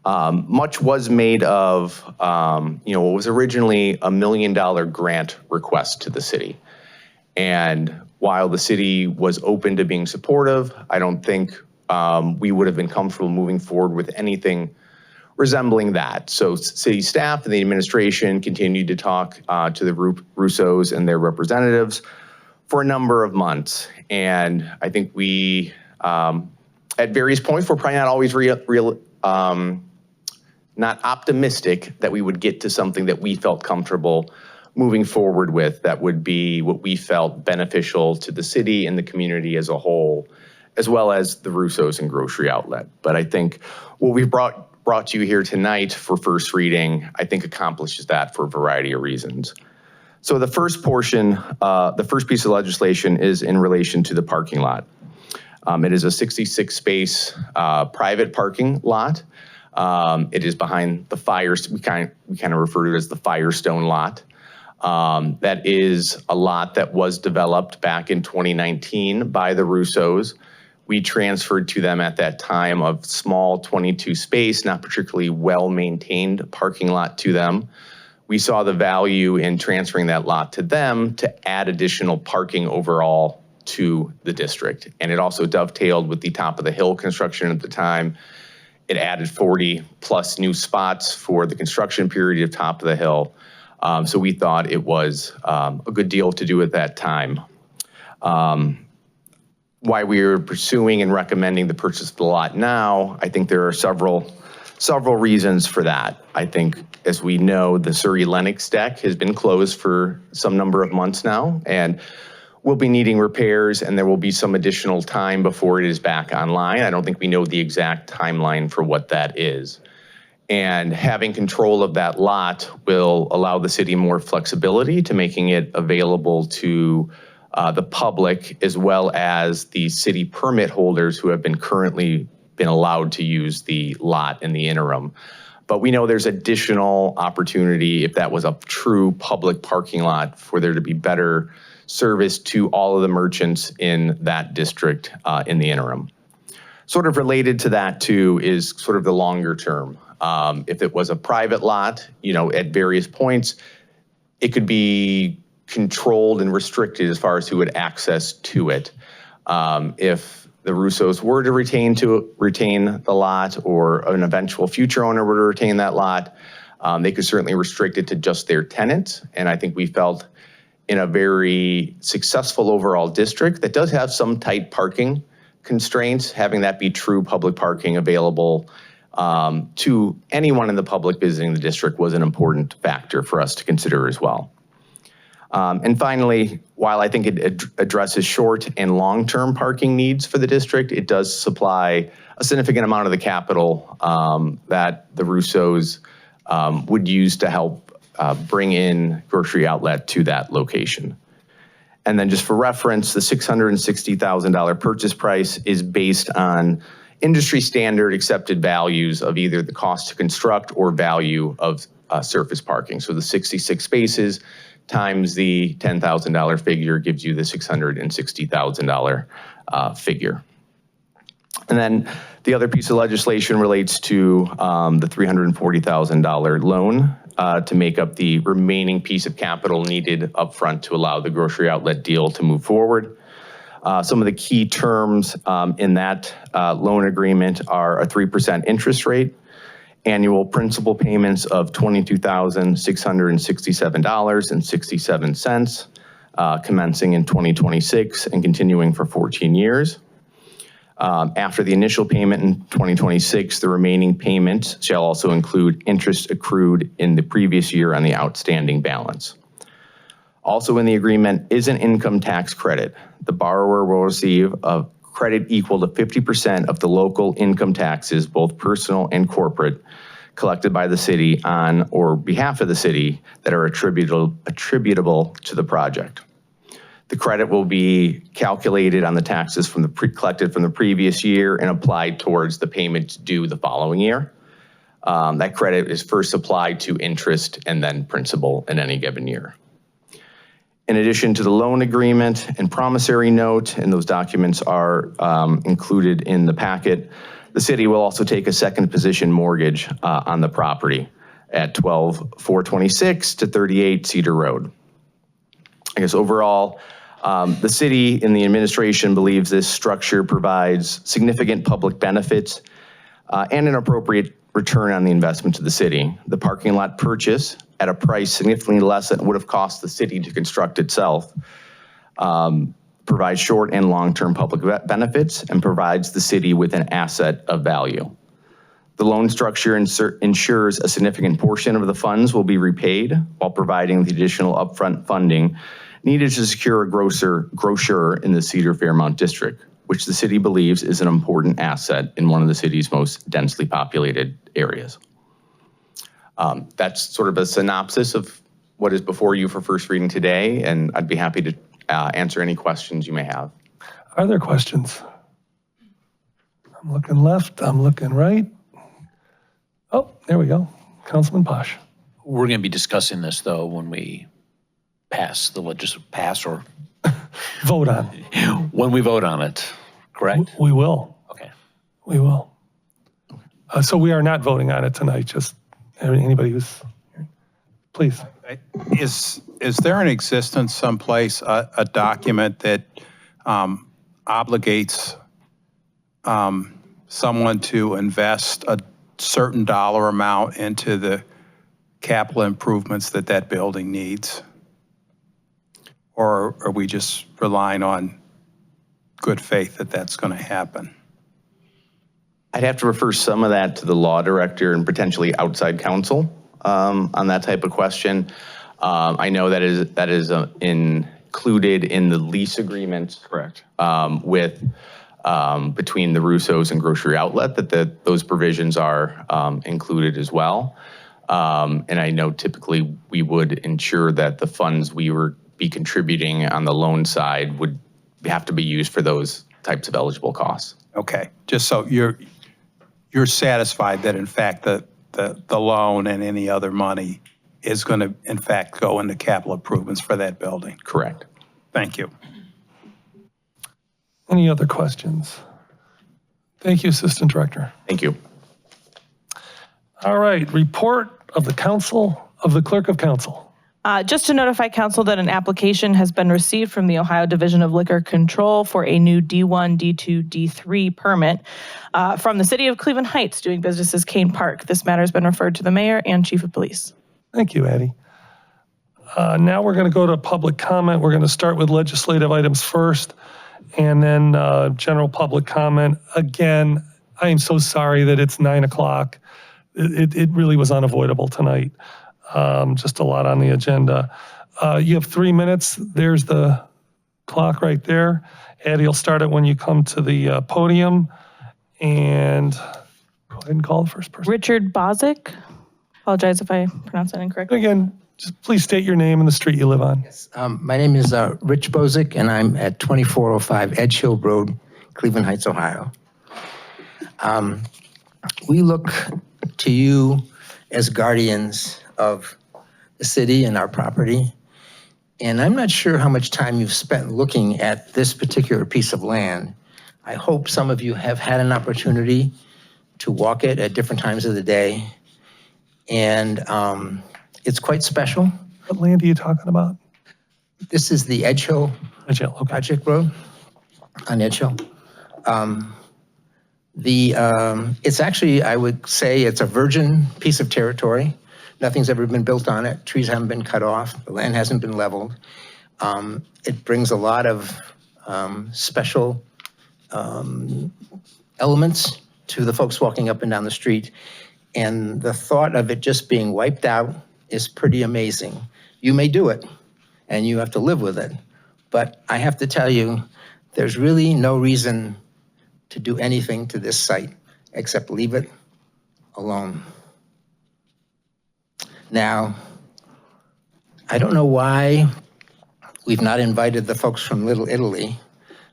Much was made of, what was originally a $1 million grant request to the city. And while the city was open to being supportive, I don't think we would have been comfortable moving forward with anything resembling that. So city staff and the administration continued to talk to the Russos and their representatives for a number of months. And I think we, at various points, we're probably not always not optimistic that we would get to something that we felt comfortable moving forward with that would be what we felt beneficial to the city and the community as a whole, as well as the Russos and Grocery Outlet. But I think what we've brought to you here tonight for first reading, I think accomplishes that for a variety of reasons. So the first portion, the first piece of legislation is in relation to the parking lot. It is a 66-space private parking lot. It is behind the we kind of refer to it as the Firestone lot. That is a lot that was developed back in 2019 by the Russos. We transferred to them at that time a small 22 space, not particularly well-maintained parking lot to them. we saw the value in transferring that lot to them to add additional parking overall to the district. And it also dovetailed with the top of the hill construction at the time. It added 40 plus new spots for the construction period of top of the hill. So we thought it was a good deal to do at that time. Why we are pursuing and recommending the purchase of the lot now, I think there are several reasons for that. I think, as we know, the Surrey Lennox deck has been closed for some number of months now, and will be needing repairs, and there will be some additional time before it is back online. I don't think we know the exact timeline for what that is. And having control of that lot will allow the city more flexibility to making it available to the public, as well as the city permit holders who have currently been allowed to use the lot in the interim. But we know there's additional opportunity, if that was a true public parking lot, for there to be better service to all of the merchants in that district in the interim. Sort of related to that too is sort of the longer term. If it was a private lot, at various points, it could be controlled and restricted as far as who had access to it. If the Russos were to retain the lot, or an eventual future owner were to retain that lot, they could certainly restrict it to just their tenants. And I think we felt in a very successful overall district that does have some tight parking constraints, having that be true public parking available to anyone in the public visiting the district was an important factor for us to consider as well. And finally, while I think it addresses short and long-term parking needs for the district, it does supply a significant amount of the capital that the Russos would use to help bring in Grocery Outlet to that location. And then just for reference, the $660,000 purchase price is based on industry standard accepted values of either the cost to construct or value of surface parking. So the 66 spaces times the $10,000 figure gives you the $660,000 figure. And then the other piece of legislation relates to the $340,000 loan to make up the remaining piece of capital needed upfront to allow the Grocery Outlet deal to move forward. Some of the key terms in that loan agreement are a 3% interest rate, annual principal payments of $22,667.67, commencing in 2026 and continuing for 14 years. After the initial payment in 2026, the remaining payments shall also include interest accrued in the previous year on the outstanding balance. Also in the agreement is an income tax credit. The borrower will receive a credit equal to 50% of the local income taxes, both personal and corporate, collected by the city on or behalf of the city that are attributable to the project. The credit will be calculated on the taxes from collected from the previous year and applied towards the payments due the following year. That credit is first applied to interest and then principal in any given year. In addition to the loan agreement and promissory note, and those documents are included in the packet, the city will also take a second position mortgage on the property at 12426 to 38 Cedar Road. I guess overall, the city and the administration believes this structure provides significant public benefits and an appropriate return on the investment to the city. The parking lot purchase at a price significantly less than it would have cost the city to construct itself provides short and long-term public benefits and provides the city with an asset of value. The loan structure ensures a significant portion of the funds will be repaid while providing the additional upfront funding needed to secure a grocer in the Cedar Fairmount district, which the city believes is an important asset in one of the city's most densely populated areas. That's sort of a synopsis of what is before you for first reading today, and I'd be happy to answer any questions you may have. Are there questions? I'm looking left, I'm looking right. Oh, there we go. Councilman Posh. We're going to be discussing this, though, when we pass or Vote on. when we vote on it, correct? We will. Okay. We will. So we are not voting on it tonight, just anybody who's, Please. Is there in existence someplace a document that obligates someone to invest a certain dollar amount into the capital improvements that building needs? Or are we just relying on good faith that that's going to happen? I'd have to refer some of that to the law director and potentially outside counsel on that type of question. I know that is included in the lease agreement. Correct. With between the Russos and Grocery Outlet, that those provisions are included as well. And I know typically we would ensure that the funds we were be contributing on the loan side would have to be used for those types of eligible costs. Okay, just so you're satisfied that in fact the loan and any other money is going to in fact go into capital improvements for that building? Correct. Thank you. Any other questions? Thank you, Assistant Director. Thank you. All right, report of the Clerk of Council. Just to notify council that an application has been received from the Ohio Division of Liquor Control for a new D1, D2, D3 permit from the City of Cleveland Heights doing business as Kane Park. This matter has been referred to the mayor and chief of police. Thank you, Addie. Now we're going to go to public comment. We're going to start with legislative items first and then general public comment. Again, I am so sorry that it's 9 o'clock. It really was unavoidable tonight. Just a lot on the agenda. You have 3 minutes. There's the clock right there. Addie will start it when you come to the podium. And go ahead and call the first person. Richard Bozick. Apologize if I pronounced that incorrectly. Again, just please state your name and the street you live on. My name is Rich Bozick, and I'm at 2405 Edge Hill Road, Cleveland Heights, Ohio. We look to you as guardians of the city and our property. And I'm not sure how much time you've spent looking at this particular piece of land. I hope some of you have had an opportunity to walk it at different times of the day. And it's quite special. What land are you talking about? This is the Edge Hill Okay. Project Road on Edge Hill. It's actually, I would say, it's a virgin piece of territory. Nothing's ever been built on it. Trees haven't been cut off. The land hasn't been leveled. It brings a lot of special elements to the folks walking up and down the street. And the thought of it just being wiped out is pretty amazing. You may do it, and you have to live with it. But I have to tell you, there's really no reason to do anything to this site except leave it alone. Now, I don't know why we've not invited the folks from Little Italy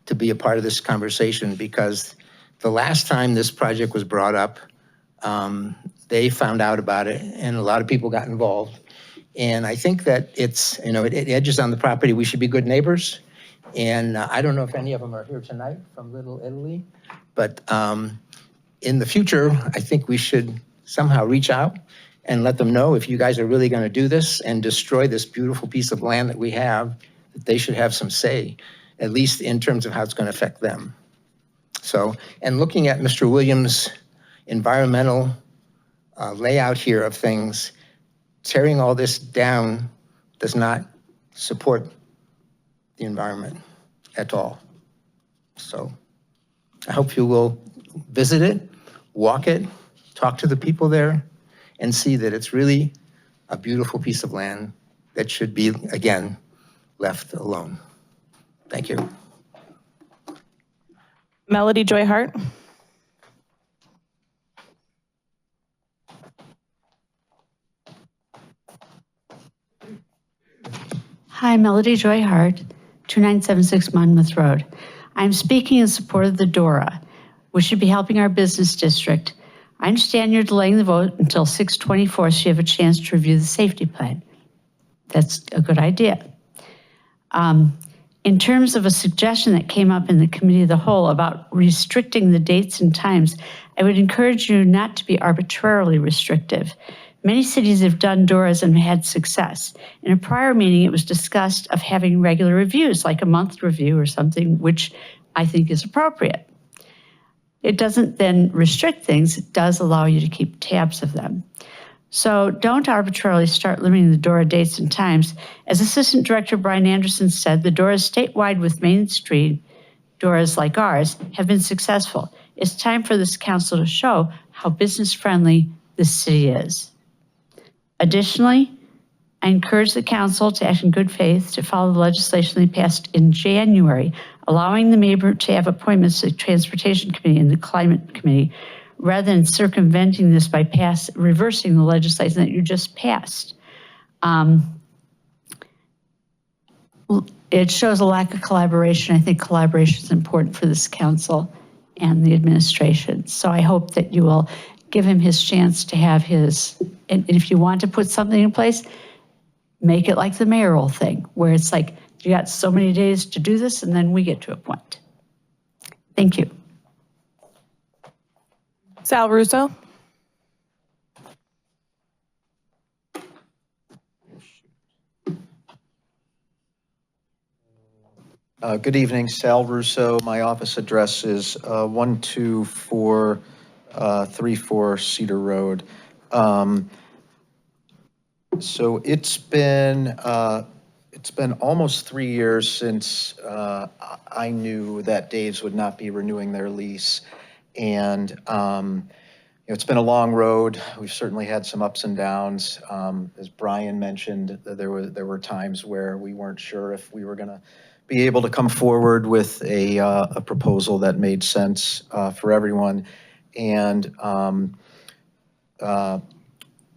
to be a part of this conversation, because the last time this project was brought up, they found out about it and a lot of people got involved. And I think that it's, it edges on the property. We should be good neighbors. And I don't know if any of them are here tonight from Little Italy, but in the future, I think we should somehow reach out and let them know if you guys are really going to do this and destroy this beautiful piece of land that we have, that they should have some say, at least in terms of how it's going to affect them. So, and looking at Mr. Williams' environmental layout here of things, tearing all this down does not support the environment at all. So I hope you will visit it, walk it, talk to the people there, and see that it's really a beautiful piece of land that should be, again, left alone. Thank you. Melody Joy Hart. Hi, Melody Joy Hart, 2976 Monmouth Road. I'm speaking in support of the DORA, which should be helping our business district. I understand you're delaying the vote until 6/24 so you have a chance to review the safety plan. That's a good idea. In terms of a suggestion that came up in the committee of the whole about restricting the dates and times, I would encourage you not to be arbitrarily restrictive. Many cities have done DORAs and had success. In a prior meeting, it was discussed of having regular reviews, like a month review or something, which I think is appropriate. It doesn't then restrict things, it does allow you to keep tabs of them. So don't arbitrarily start limiting the DORA dates and times. As Assistant Director Brian Anderson said, the DORAs statewide with Main Street DORAs like ours have been successful. It's time for this council to show how business-friendly this city is. Additionally, I encourage the council to act in good faith to follow the legislation they passed in January, allowing the mayor to have appointments to the Transportation Committee and the Climate Committee, rather than circumventing this by reversing the legislation that you just passed. It shows a lack of collaboration. I think collaboration is important for this council and the administration. So I hope that you will give him his chance to have his, and if you want to put something in place, make it like the mayoral thing, where it's like, you got so many days to do this, and then we get to appoint. Thank you. Sal Russo. Good evening, Sal Russo. My office address is 12434 Cedar Road. So it's been almost 3 years since I knew that Dave's would not be renewing their lease, and you know, it's been a long road. We've certainly had some ups and downs. As Brian mentioned, there were times where we weren't sure if we were going to be able to come forward with a proposal that made sense for everyone. And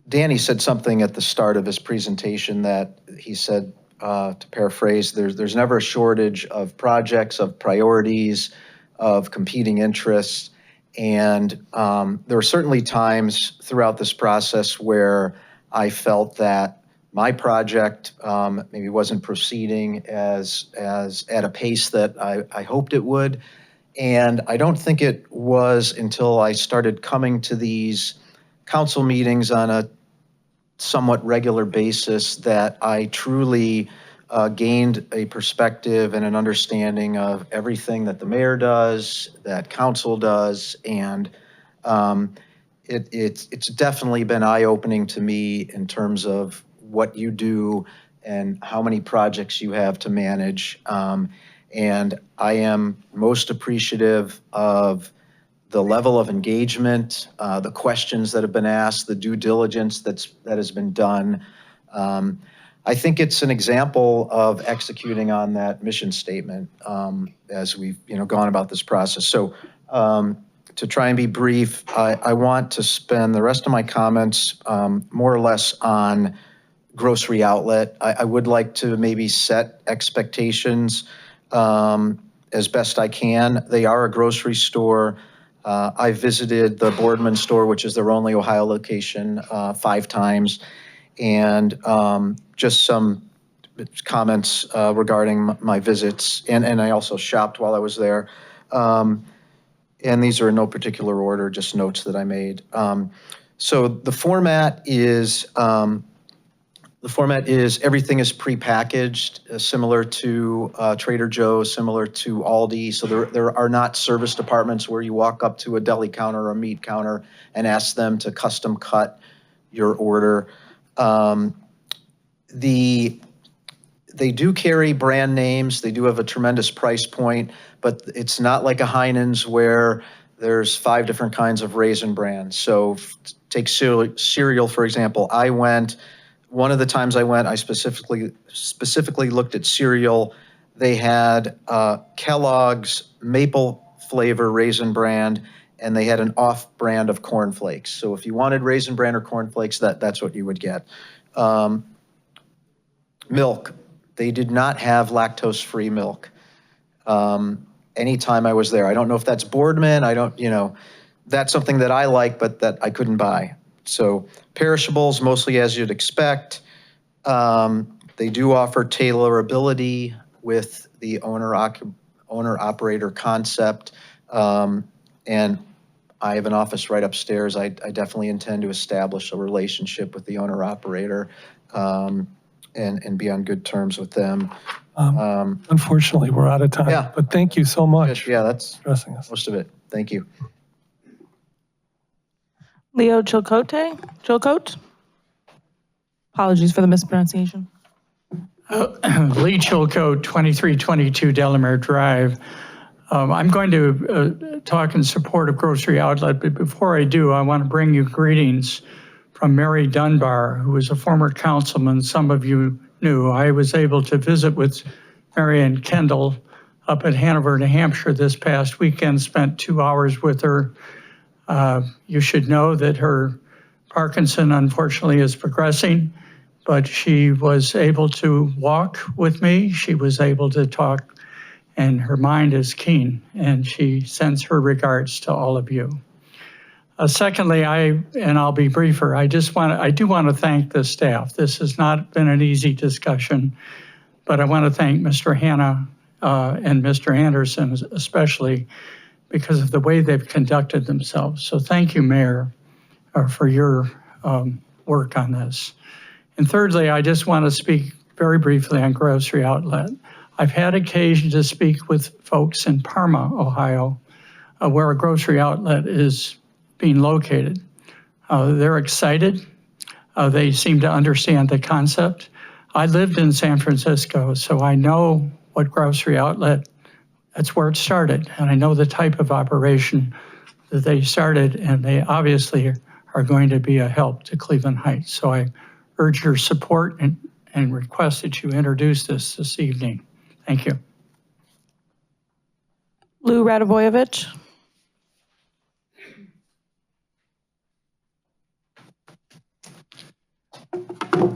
Danny said something at the start of his presentation that he said, to paraphrase, there's never a shortage of projects, of priorities, of competing interests. And there were certainly times throughout this process where I felt that my project maybe wasn't proceeding as at a pace that I hoped it would. And I don't think it was until I started coming to these council meetings on a somewhat regular basis that I truly gained a perspective and an understanding of everything that the mayor does, that council does, and it's definitely been eye-opening to me in terms of what you do and how many projects you have to manage. And I am most appreciative of the level of engagement, the questions that have been asked, the due diligence that has been done. I think it's an example of executing on that mission statement as we've gone about this process. So to try and be brief, I want to spend the rest of my comments more or less on grocery outlet. I would like to maybe set expectations as best I can. They are a grocery store. I visited the Boardman store, which is their only Ohio location, 5 times. And just some comments regarding my visits. And I also shopped while I was there. And these are in no particular order, just notes that I made. So the format is everything is prepackaged, similar to Trader Joe's, similar to Aldi. So there are not service departments where you walk up to a deli counter or a meat counter and ask them to custom cut your order. They do carry brand names. They do have a tremendous price point, but it's not like a Heinen's where there's 5 different kinds of Raisin Bran. So take cereal, for example. One of the times I went, I specifically looked at cereal. They had Kellogg's maple flavor Raisin Bran, and they had an off brand of Corn Flakes. So if you wanted Raisin Bran or Corn Flakes, that's what you would get. Milk, they did not have lactose-free milk. Anytime I was there, I don't know if that's Boardman. That's something that I like, but that I couldn't buy. So perishables, mostly as you'd expect. They do offer tailorability with the owner-operator concept. And I have an office right upstairs. I definitely intend to establish a relationship with the owner-operator and be on good terms with them. Unfortunately, we're out of time. Yeah. But thank you so much Yeah, that's for addressing us. most of it. Thank you. Leo Chilcote? Apologies for the mispronunciation. Lee Chilcote, 2322 Delamere Drive. I'm going to talk in support of Grocery Outlet, but before I do, I want to bring you greetings from Mary Dunbar, who is a former councilman some of you knew. I was able to visit with Mary Ann Kendall up at Hanover, New Hampshire this past weekend, spent 2 hours with her. You should know that her Parkinson, unfortunately, is progressing, but she was able to walk with me. She was able to talk, and her mind is keen, and she sends her regards to all of you. Secondly, I'll be briefer, I do want to thank the staff. This has not been an easy discussion, but I want to thank Mr. Hanna and Mr. Anderson especially because of the way they've conducted themselves. So thank you, Mayor, for your work on this. And thirdly, I just want to speak very briefly on Grocery Outlet. I've had occasion to speak with folks in Parma, Ohio, where a grocery outlet is being located. They're excited. They seem to understand the concept. I lived in San Francisco, so I know what Grocery Outlet, that's where it started. And I know the type of operation that they started, and they obviously are going to be a help to Cleveland Heights. So I urge your support and request that you introduce this evening. Thank you. Lou Radovoyevich.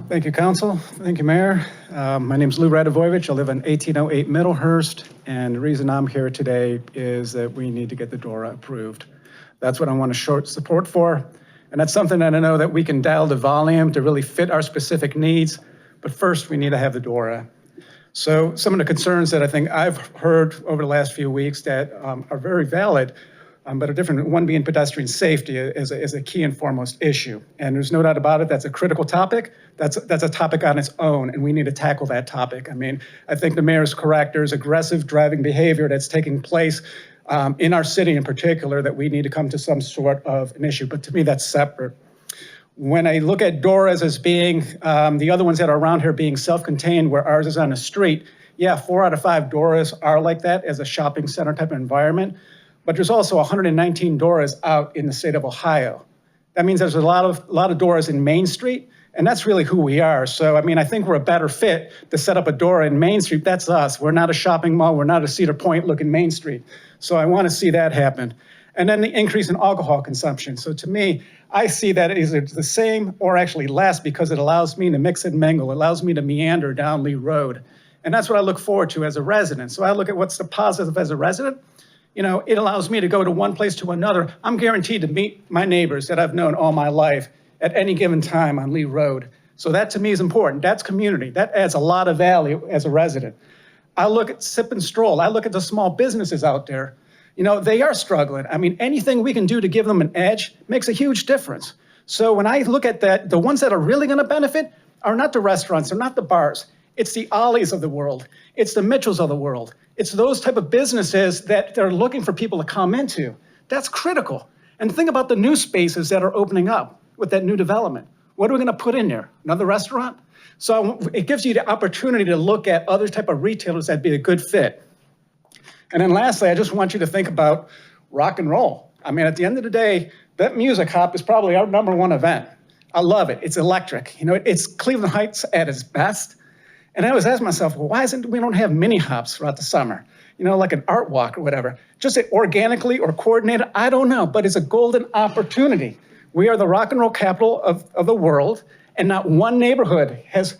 Thank you, Council. Thank you, Mayor. My name is Lou Radovoyevich. I live on 1808 Middlehurst, and the reason I'm here today is that we need to get the DORA approved. That's what I want to show support for, and that's something that I know that we can dial the volume to really fit our specific needs, but first we need to have the DORA. So some of the concerns that I think I've heard over the last few weeks that are very valid, but a different one being pedestrian safety is a key and foremost issue. And there's no doubt about it, that's a critical topic. That's a topic on its own, and we need to tackle that topic. I mean, I think the mayor is correct. There's aggressive driving behavior that's taking place in our city in particular that we need to come to some sort of an issue. But to me, that's separate. When I look at DORAs as being, the other ones that are around here being self-contained where ours is on the street, yeah, 4 out of 5 DORAs are like that as a shopping center type of environment. But there's also 119 DORAs out in the state of Ohio. That means there's a lot of DORAs in Main Street, and that's really who we are. So, I mean, I think we're a better fit to set up a DORA in Main Street. That's us. We're not a shopping mall. We're not a Cedar Point looking Main Street. So I want to see that happen. And then the increase in alcohol consumption. So to me, I see that as either the same or actually less because it allows me to mix and mingle. It allows me to meander down Lee Road. And that's what I look forward to as a resident. So I look at what's the positive as a resident. You know, it allows me to go to one place to another. I'm guaranteed to meet my neighbors that I've known all my life at any given time on Lee Road. So that to me is important. That's community. That adds a lot of value as a resident. I look at Sip and Stroll. I look at the small businesses out there. You know, they are struggling. I mean, anything we can do to give them an edge makes a huge difference. So when I look at that, the ones that are really going to benefit are not the restaurants, they're not the bars. It's the Ollies of the world. It's the Mitchells of the world. It's those type of businesses that they're looking for people to come into. That's critical. And think about the new spaces that are opening up with that new development. What are we going to put in there? Another restaurant? So it gives you the opportunity to look at other type of retailers that'd be a good fit. And then lastly, I just want you to think about rock and roll. I mean, at the end of the day, that music hop is probably our #1 event. I love it. It's electric. You know, it's Cleveland Heights at its best. And I always ask myself, well, why isn't we don't have mini hops throughout the summer? You know, like an art walk or whatever. Just organically or coordinated, I don't know, but it's a golden opportunity. We are the rock and roll capital of the world, and not one neighborhood has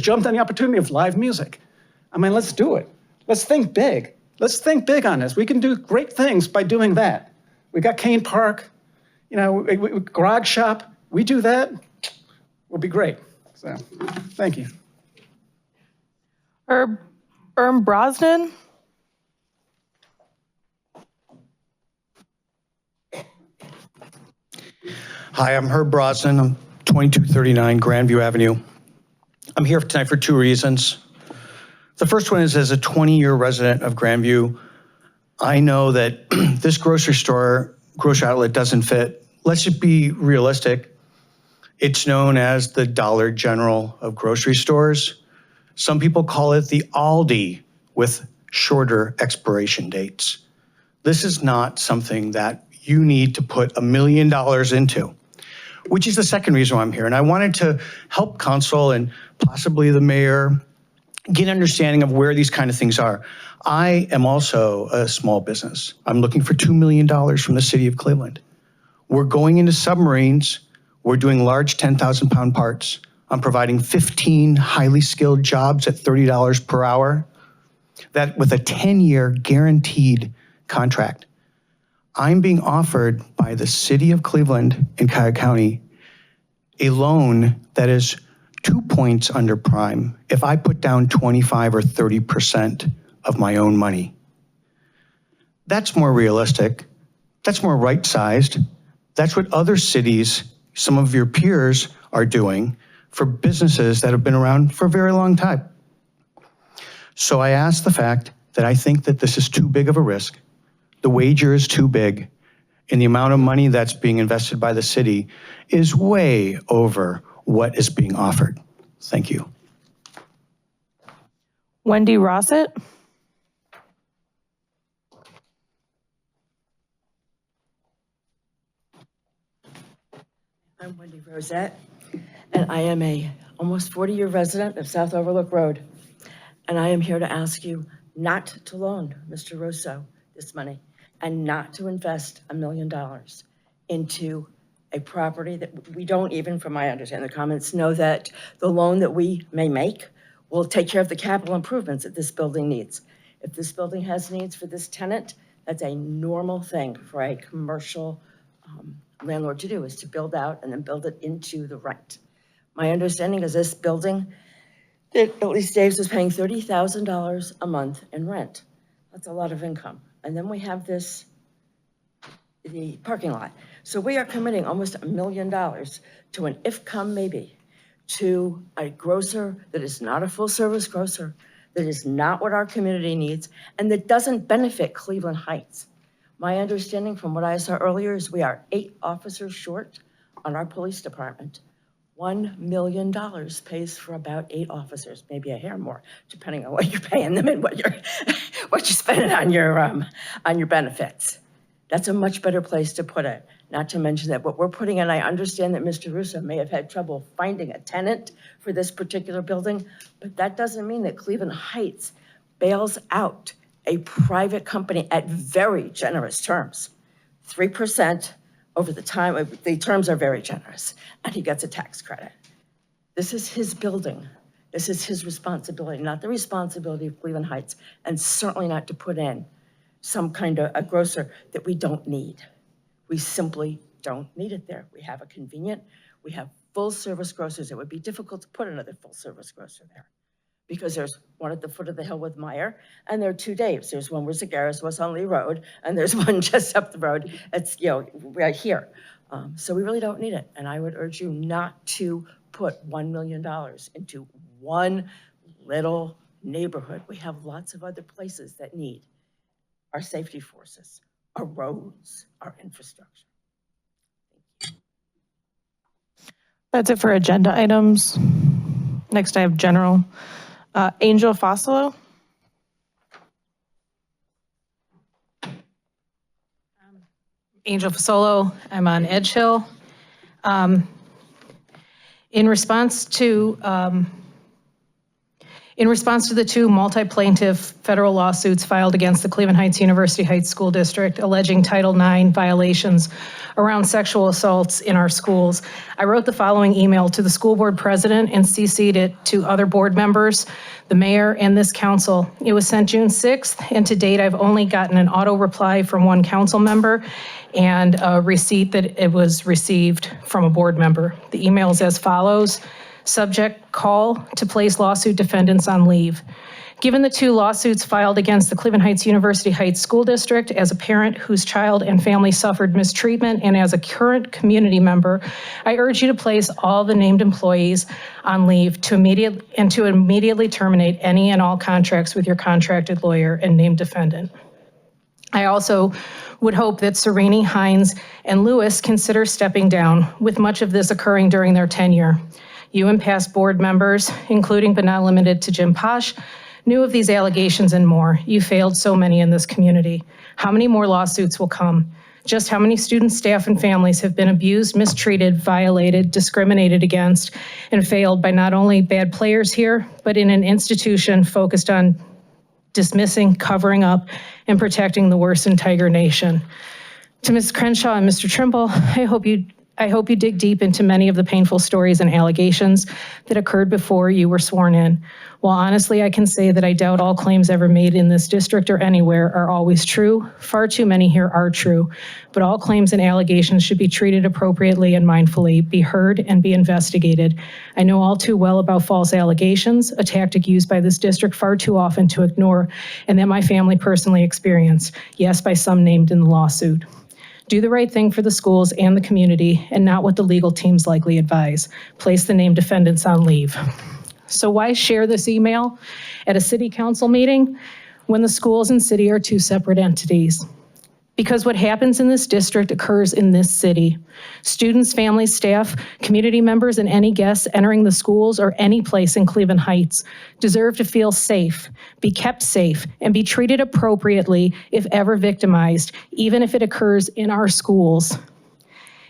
jumped on the opportunity of live music. I mean, let's do it. Let's think big. Let's think big on this. We can do great things by doing that. We got Kane Park, you know, Garage Shop. We do that, we'll be great. So, thank you. Brosnan. Hi, I'm Herb Brosnan. I'm 2239 Grandview Avenue. I'm here tonight for two reasons. The first one is, as a 20-year resident of Grandview, I know that this grocery outlet doesn't fit. Let's just be realistic. It's known as the Dollar General of grocery stores. Some people call it the Aldi with shorter expiration dates. This is not something that you need to put $1 million into, which is the second reason why I'm here. And I wanted to help council and possibly the mayor get an understanding of where these kind of things are. I am also a small business. I'm looking for $2 million from the city of Cleveland. We're going into submarines. We're doing large 10,000-pound parts. I'm providing 15 highly skilled jobs at $30 per hour. That with a 10-year guaranteed contract. I'm being offered by the city of Cleveland and Cuyahoga County a loan that is 2 points under prime if I put down 25 or 30% of my own money. That's more realistic. That's more right-sized. That's what other cities, some of your peers, are doing for businesses that have been around for a very long time. So I ask the fact that I think that this is too big of a risk. The wager is too big, and the amount of money that's being invested by the city is way over what is being offered. Thank you. Wendy Rossett. I'm Wendy Rosette, and I am a almost 40-year resident of South Overlook Road. And I am here to ask you not to loan Mr. Russo this money and not to invest $1 million into a property that we don't even, from my understanding, the comments know that the loan that we may make will take care of the capital improvements that this building needs. If this building has needs for this tenant, that's a normal thing for a commercial landlord to do, is to build out and then build it into the rent. My understanding is this building, that at least Dave's was paying $30,000 a month in rent. That's a lot of income. And then we have the parking lot. So we are committing almost $1 million to an if come maybe, to a grocer that is not a full service grocer, that is not what our community needs, and that doesn't benefit Cleveland Heights. My understanding from what I saw earlier is we are 8 officers short on our police department. $1 million pays for about 8 officers, maybe a hair more, depending on what you're paying them and what you're spending on your benefits. That's a much better place to put it. Not to mention that what we're putting in, I understand that Mr. Russo may have had trouble finding a tenant for this particular building, but that doesn't mean that Cleveland Heights bails out a private company at very generous terms, 3%. Over the time, the terms are very generous, and he gets a tax credit. This is his building. This is his responsibility, not the responsibility of Cleveland Heights, and certainly not to put in some kind of a grocer that we don't need. We simply don't need it there. We have a convenient, we have full service grocers. It would be difficult to put another full service grocer there because there's one at the foot of the hill with Meyer, and there are 2 Daves. There's one where Zagaris was on Lee Road, and there's one just up the road. It's, right here. So we really don't need it. And I would urge you not to put $1 million into one little neighborhood. We have lots of other places that need our safety forces, our roads, our infrastructure. That's it for agenda items. Next, I have general. Angel Fossolo. Angel Fasolo, I'm on Edge Hill. In response to the 2 multi-plaintiff federal lawsuits filed against the Cleveland Heights University Heights School District alleging Title IX violations around sexual assaults in our schools, I wrote the following email to the school board president and CC'd it to other board members, the mayor, and this council. It was sent June 6th, and to date, I've only gotten an auto reply from 1 council member and a receipt that it was received from a board member. The email is as follows. Subject, call to place lawsuit defendants on leave. Given the 2 lawsuits filed against the Cleveland Heights University Heights School District, as a parent whose child and family suffered mistreatment, and as a current community member, I urge you to place all the named employees on leave to immediately terminate any and all contracts with your contracted lawyer and named defendant. I also would hope that Sereni, Hines, and Lewis consider stepping down, with much of this occurring during their tenure. You and past board members, including but not limited to Jim Posh, knew of these allegations and more. You failed so many in this community. How many more lawsuits will come? Just how many students, staff, and families have been abused, mistreated, violated, discriminated against, and failed by not only bad players here, but in an institution focused on dismissing, covering up, and protecting the worst in Tiger Nation. To Ms. Crenshaw and Mr. Trimble, I hope you dig deep into many of the painful stories and allegations that occurred before you were sworn in. While honestly, I can say that I doubt all claims ever made in this district or anywhere are always true, far too many here are true, but all claims and allegations should be treated appropriately and mindfully, be heard and be investigated. I know all too well about false allegations, a tactic used by this district far too often to ignore, and that my family personally experienced, yes, by some named in the lawsuit. Do the right thing for the schools and the community, and not what the legal teams likely advise. Place the named defendants on leave. So why share this email at a city council meeting when the schools and city are 2 separate entities? Because what happens in this district occurs in this city. Students, families, staff, community members, and any guests entering the schools or any place in Cleveland Heights deserve to feel safe, be kept safe, and be treated appropriately if ever victimized, even if it occurs in our schools.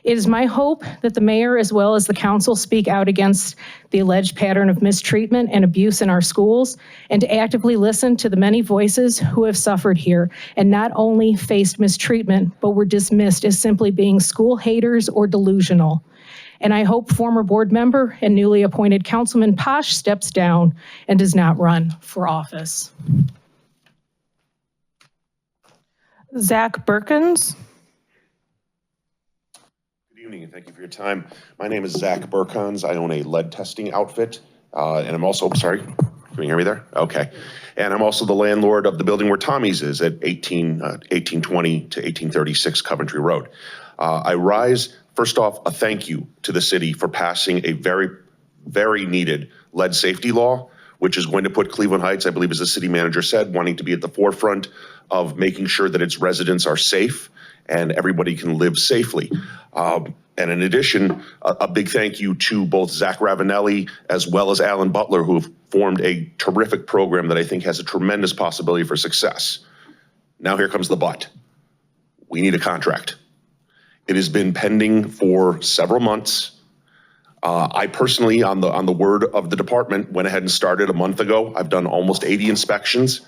It is my hope that the mayor, as well as the council, speak out against the alleged pattern of mistreatment and abuse in our schools, and to actively listen to the many voices who have suffered here and not only faced mistreatment, but were dismissed as simply being school haters or delusional. And I hope former board member and newly appointed Councilman Posh steps down and does not run for office. Zach Berkins. Good evening and thank you for your time. My name is Zach Burkons. I own a lead testing outfit and I'm also, sorry, can you hear me there? Okay. And I'm also the landlord of the building where Tommy's is at 1820 to 1836 Coventry Road. I rise, first off, a thank you to the city for passing a very, very needed lead safety law, which is going to put Cleveland Heights, I believe as the city manager said, wanting to be at the forefront of making sure that its residents are safe and everybody can live safely. And in addition, a big thank you to both Zach Ravanelli as well as Alan Butler, who have formed a terrific program that I think has a tremendous possibility for success. Now here comes the but. We need a contract. It has been pending for several months. I personally, on the word of the department, went ahead and started a month ago. I've done almost 80 inspections.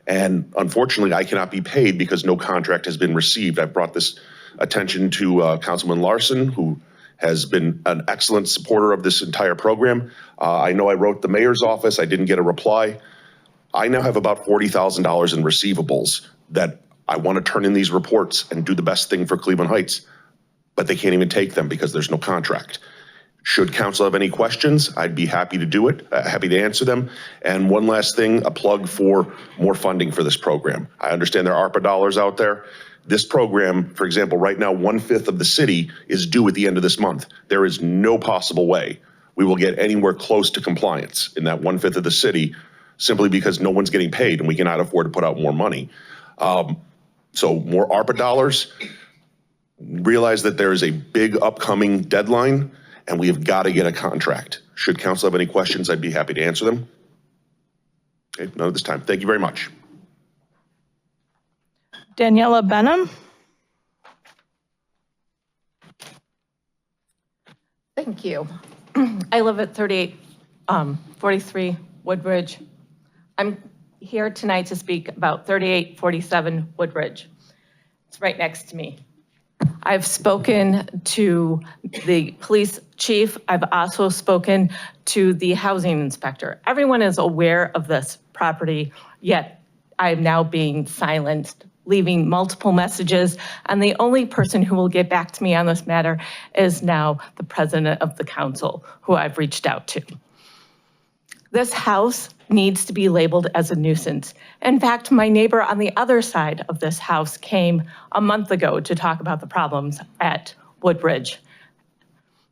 And unfortunately, I cannot be paid because no contract has been received. I've brought this attention to Councilman Larson, who has been an excellent supporter of this entire program. I know I wrote the mayor's office. I didn't get a reply. I now have about $40,000 in receivables that I want to turn in these reports and do the best thing for Cleveland Heights, but they can't even take them because there's no contract. Should council have any questions, I'd be happy to do it, happy to answer them. And one last thing, a plug for more funding for this program. I understand there are ARPA dollars out there. This program, for example, right now, 1/5 of the city is due at the end of this month. There is no possible way we will get anywhere close to compliance in that 1/5 of the city, simply because no one's getting paid and we cannot afford to put out more money. So more ARPA dollars. Realize that there is a big upcoming deadline and we have got to get a contract. Should council have any questions, I'd be happy to answer them. Okay, none at this time. Thank you very much. Daniela Benham. Thank you. I live at 3843 Woodbridge. I'm here tonight to speak about 3847 Woodbridge. It's right next to me. I've spoken to the police chief. I've also spoken to the housing inspector. Everyone is aware of this property, yet I'm now being silenced, leaving multiple messages, and the only person who will get back to me on this matter is now the president of the council, who I've reached out to. This house needs to be labeled as a nuisance. In fact, my neighbor on the other side of this house came a month ago to talk about the problems at Woodbridge.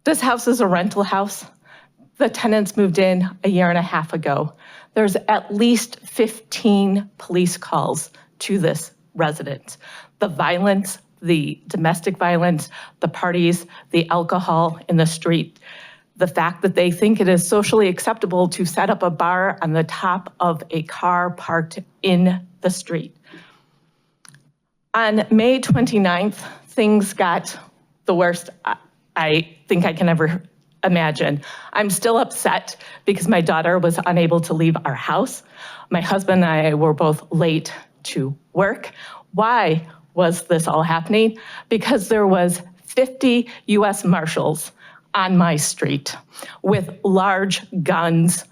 This house is a rental house. The tenants moved in a year and a half ago. There's at least 15 police calls to this residence. The violence, the domestic violence, the parties, the alcohol in the street, the fact that they think it is socially acceptable to set up a bar on the top of a car parked in the street. On May 29th, things got the worst I think I can ever imagine. I'm still upset because my daughter was unable to leave our house. My husband and I were both late to work. Why was this all happening? Because there was 50 US Marshals on my street with large guns.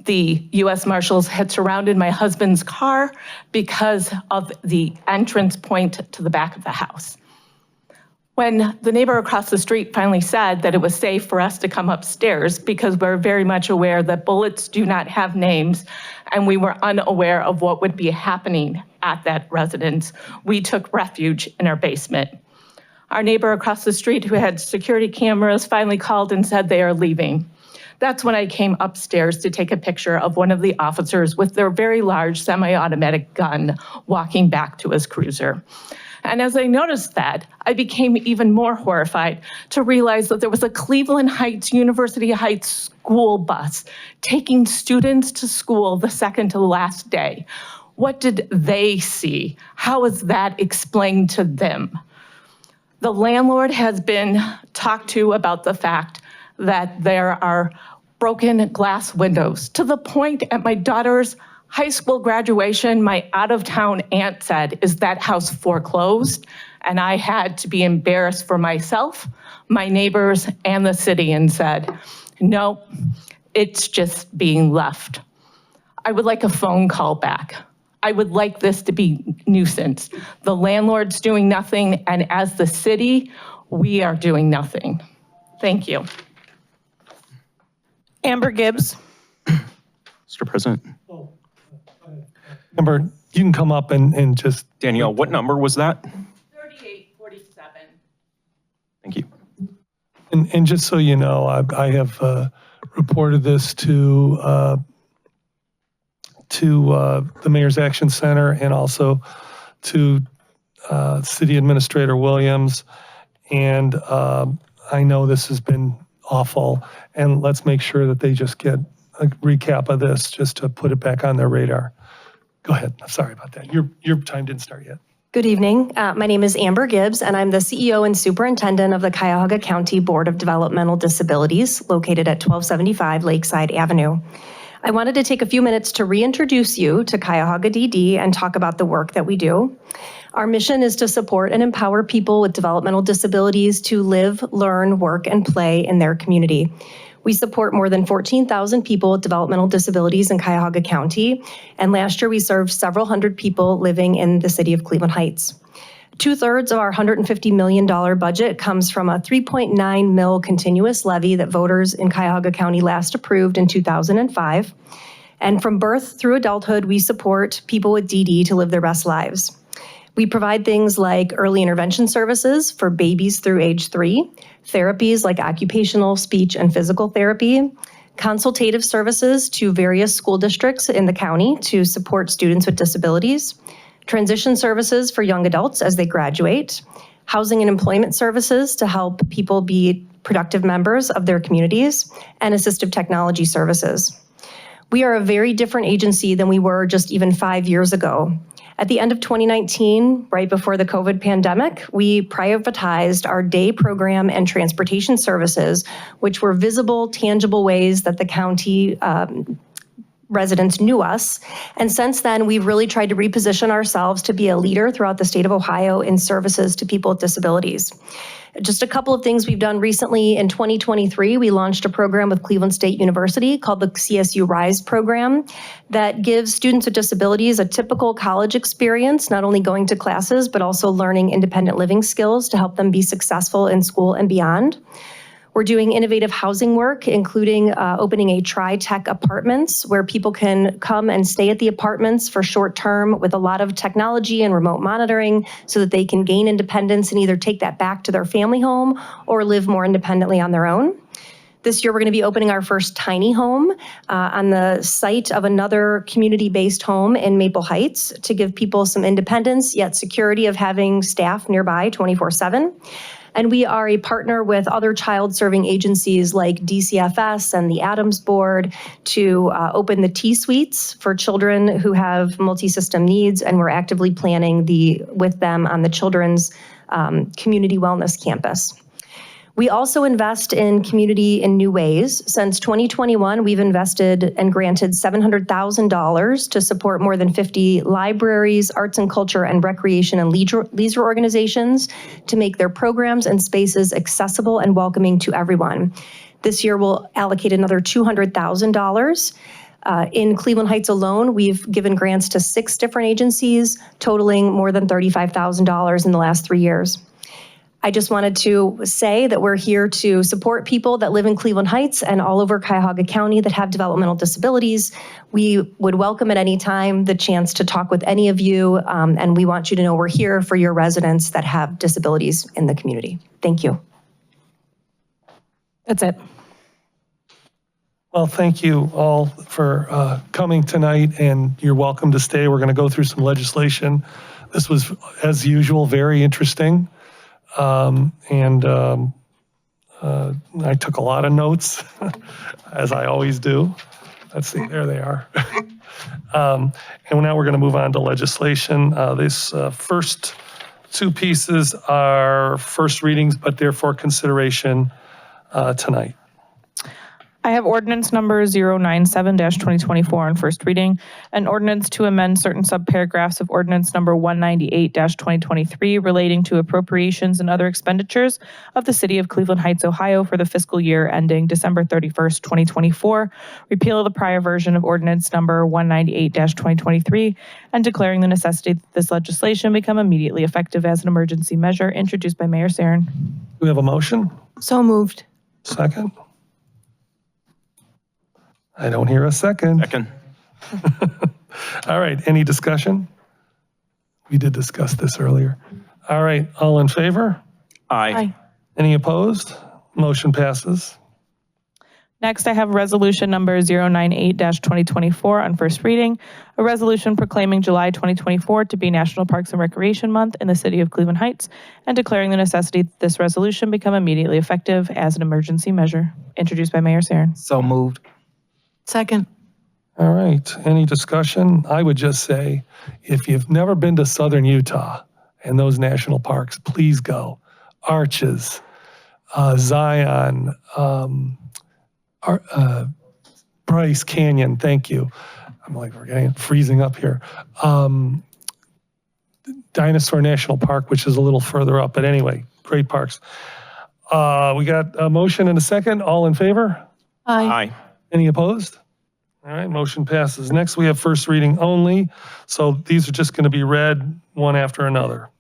The US Marshals had surrounded my husband's car because of the entrance point to the back of the house. When the neighbor across the street finally said that it was safe for us to come upstairs because we're very much aware that bullets do not have names and we were unaware of what would be happening at that residence, we took refuge in our basement. Our neighbor across the street who had security cameras finally called and said they are leaving. That's when I came upstairs to take a picture of one of the officers with their very large semi-automatic gun walking back to his cruiser. And as I noticed that, I became even more horrified to realize that there was a Cleveland Heights, University Heights school bus taking students to school the second to the last day. What did they see? How is that explained to them? The landlord has been talked to about the fact that there are broken glass windows, to the point at my daughter's high school graduation, my out-of-town aunt said, "Is that house foreclosed?" And I had to be embarrassed for myself, my neighbors, and the city and said, "No, it's just being left." I would like a phone call back. I would like this to be nuisance. The landlord's doing nothing, and as the city, we are doing nothing. Thank you. Amber Gibbs. Mr. President. Amber, you can come up and just. Danielle, what number was that? 3847. Thank you. And just so you know, I have reported this to the Mayor's Action Center and also to City Administrator Williams. And I know this has been awful. And let's make sure that they just get a recap of this just to put it back on their radar. Go ahead. I'm sorry about that. Your time didn't start yet. Good evening. My name is Amber Gibbs, and I'm the CEO and Superintendent of the Cuyahoga County Board of Developmental Disabilities, located at 1275 Lakeside Avenue. I wanted to take a few minutes to reintroduce you to Cuyahoga DD and talk about the work that we do. Our mission is to support and empower people with developmental disabilities to live, learn, work, and play in their community. We support more than 14,000 people with developmental disabilities in Cuyahoga County, and last year we served several hundred people living in the city of Cleveland Heights. 2/3 of our $150 million budget comes from a 3.9 mil continuous levy that voters in Cuyahoga County last approved in 2005. And from birth through adulthood, we support people with DD to live their best lives. We provide things like early intervention services for babies through age 3, therapies like occupational, speech, and physical therapy, consultative services to various school districts in the county to support students with disabilities, transition services for young adults as they graduate, housing and employment services to help people be productive members of their communities, and assistive technology services. We are a very different agency than we were just even 5 years ago. At the end of 2019, right before the COVID pandemic, we privatized our day program and transportation services, which were visible, tangible ways that the county residents knew us. And since then, we've really tried to reposition ourselves to be a leader throughout the state of Ohio in services to people with disabilities. Just a couple of things we've done recently. In 2023, we launched a program with Cleveland State University called the CSU RISE program that gives students with disabilities a typical college experience, not only going to classes, but also learning independent living skills to help them be successful in school and beyond. We're doing innovative housing work, including opening a tri-tech apartments where people can come and stay at the apartments for short term with a lot of technology and remote monitoring so that they can gain independence and either take that back to their family home or live more independently on their own. This year, we're going to be opening our first tiny home on the site of another community-based home in Maple Heights to give people some independence, yet security of having staff nearby 24/7. And we are a partner with other child-serving agencies like DCFS and the Adams Board to open the T-Suites for children who have multi-system needs, and we're actively planning with them on the Children's Community Wellness Campus. We also invest in community in new ways. Since 2021, we've invested and granted $700,000 to support more than 50 libraries, arts and culture, and recreation and leisure organizations to make their programs and spaces accessible and welcoming to everyone. This year, we'll allocate another $200,000. In Cleveland Heights alone, we've given grants to 6 different agencies, totaling more than $35,000 in the last 3 years. I just wanted to say that we're here to support people that live in Cleveland Heights and all over Cuyahoga County that have developmental disabilities. We would welcome at any time the chance to talk with any of you, and we want you to know we're here for your residents that have disabilities in the community. Thank you. That's it. Well, thank you all for coming tonight, and you're welcome to stay. We're going to go through some legislation. This was, as usual, very interesting. I took a lot of notes, as I always do. Let's see, there they are. And now we're going to move on to legislation. This first 2 pieces are first readings, but they're for consideration tonight. I have ordinance number 097-2024 on first reading, an ordinance to amend certain subparagraphs of ordinance number 198-2023 relating to appropriations and other expenditures of the city of Cleveland Heights, Ohio for the fiscal year ending December 31st, 2024, repeal of the prior version of ordinance number 198-2023, and declaring the necessity that this legislation become immediately effective as an emergency measure, introduced by Mayor Sarin. Do we have a motion? So moved. Second? I don't hear a second. Second. All right, any discussion? We did discuss this earlier. All right, all in favor? Aye. Any opposed? Motion passes. Next, I have resolution number 098-2024 on first reading, a resolution proclaiming July 2024 to be National Parks and Recreation Month in the city of Cleveland Heights and declaring the necessity that this resolution become immediately effective as an emergency measure, introduced by Mayor Sarin. So moved. Second. All right, any discussion? I would just say, if you've never been to southern Utah and those national parks, please go. Arches, Zion, Bryce Canyon, thank you. I'm like, we're getting freezing up here. Dinosaur National Park, which is a little further up, but anyway, great parks. We got a motion and a second. All in favor? Aye. Any opposed? All right, motion passes. Next, we have first reading only. So these are just going to be read one after another.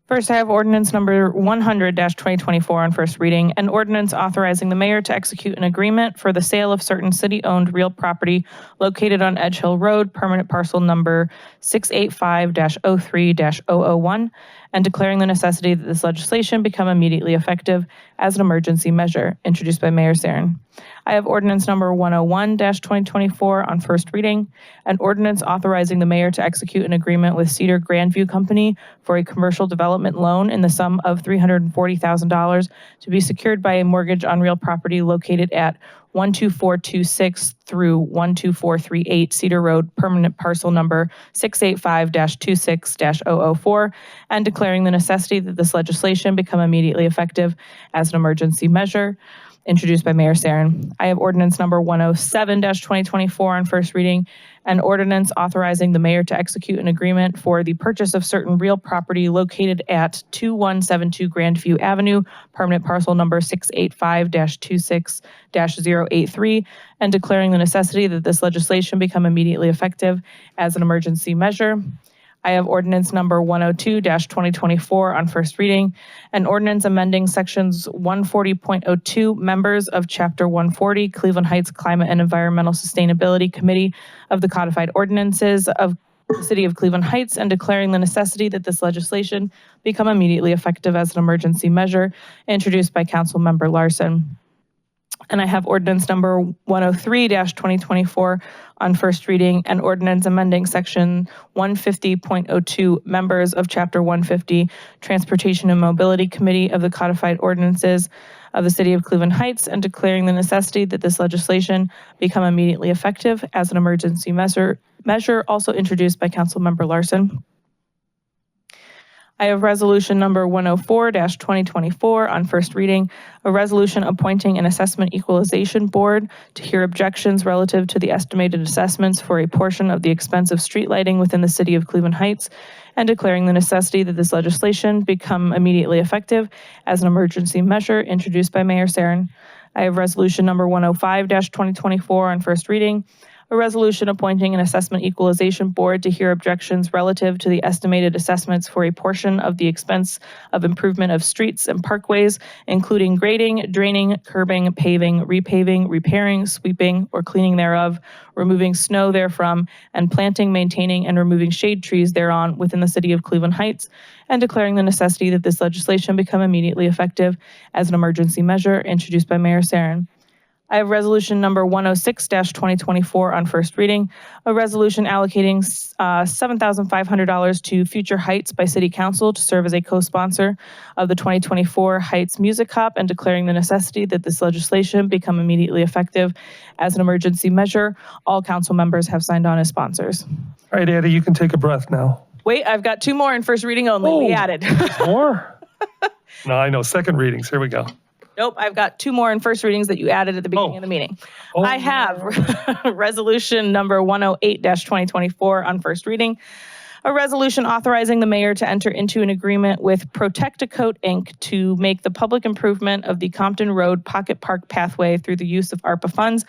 First, I have ordinance number 100-2024 on first reading, an ordinance authorizing the mayor to execute an agreement for the sale of certain city-owned real property located on Edge Hill Road, permanent parcel number 685-03-001, and declaring the necessity that this legislation become immediately effective as an emergency measure, introduced by Mayor Sarin. I have ordinance number 101-2024 on first reading, an ordinance authorizing the mayor to execute an agreement with Cedar Grandview Company for a commercial development loan in the sum of $340,000 to be secured by a mortgage on real property located at 12426 through 12438 Cedar Road, permanent parcel number 685-26-004, and declaring the necessity that this legislation become immediately effective as an emergency measure, introduced by Mayor Sarin. I have ordinance number 107-2024 on first reading, an ordinance authorizing the mayor to execute an agreement for the purchase of certain real property located at 2172 Grandview Avenue, permanent parcel number 685-26-083, and declaring the necessity that this legislation become immediately effective as an emergency measure. I have ordinance number 102-2024 on first reading, an ordinance amending sections 140.02, members of Chapter 140, Cleveland Heights Climate and Environmental Sustainability Committee of the Codified Ordinances of the City of Cleveland Heights, and declaring the necessity that this legislation become immediately effective as an emergency measure, introduced by Councilmember Larson. And I have ordinance number 103-2024 on first reading, an ordinance amending section 150.02, members of Chapter 150, Transportation and Mobility Committee of the Codified Ordinances of the City of Cleveland Heights, and declaring the necessity that this legislation become immediately effective as an emergency measure, also introduced by Councilmember Larson. I have resolution number 104-2024 on first reading, a resolution appointing an assessment equalization board to hear objections relative to the estimated assessments for a portion of the expense of street lighting within the City of Cleveland Heights, and declaring the necessity that this legislation become immediately effective as an emergency measure, introduced by Mayor Sarin. I have resolution number 105-2024 on first reading, a resolution appointing an assessment equalization board to hear objections relative to the estimated assessments for a portion of the expense of improvement of streets and parkways, including grading, draining, curbing, paving, repaving, repairing, sweeping, or cleaning thereof, removing snow therefrom, and planting, maintaining, and removing shade trees thereon within the City of Cleveland Heights, and declaring the necessity that this legislation become immediately effective as an emergency measure, introduced by Mayor Sarin. I have resolution number 106-2024 on first reading, a resolution allocating $7,500 to Future Heights by City Council to serve as a co-sponsor of the 2024 Heights Music Hop, and declaring the necessity that this legislation become immediately effective as an emergency measure. All council members have signed on as sponsors. All right, Addie, you can take a breath now. Wait, I've got two more in first reading only. We added. More? No, I know. Second readings. Here we go. Nope, I've got two more in first readings that you added at the beginning of the meeting. I have resolution number 108-2024 on first reading, a resolution authorizing the mayor to enter into an agreement with Protect-A-Coat Inc. to make the public improvement of the Compton Road Pocket Park pathway through the use of ARPA funds,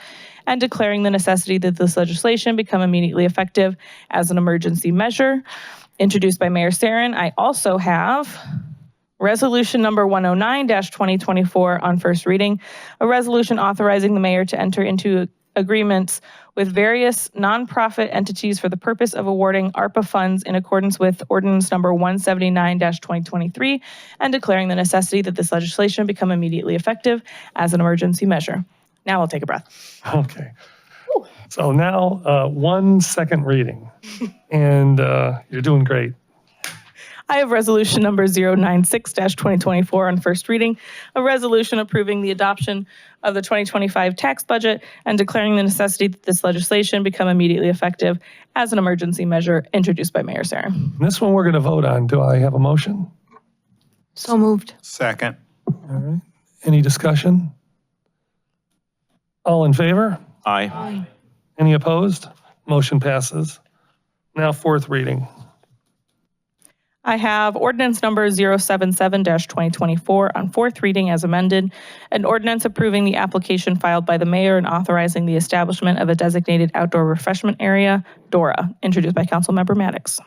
and declaring the necessity that this legislation become immediately effective as an emergency measure, introduced by Mayor Sarin. I also have resolution number 109-2024 on first reading, a resolution authorizing the mayor to enter into agreements with various nonprofit entities for the purpose of awarding ARPA funds in accordance with ordinance number 179-2023, and declaring the necessity that this legislation become immediately effective as an emergency measure. Now I'll take a breath. Okay. So now 1 second reading, and you're doing great. I have resolution number 096-2024 on first reading, a resolution approving the adoption of the 2025 tax budget and declaring the necessity that this legislation become immediately effective as an emergency measure, introduced by Mayor Sarin. This one we're going to vote on. Do I have a motion? So moved. Second. All right. Any discussion? All in favor? Aye. Any opposed? Motion passes. Now fourth reading. I have ordinance number 077-2024 on fourth reading as amended, an ordinance approving the application filed by the mayor and authorizing the establishment of a designated outdoor refreshment area, DORA, introduced by Councilmember Maddox.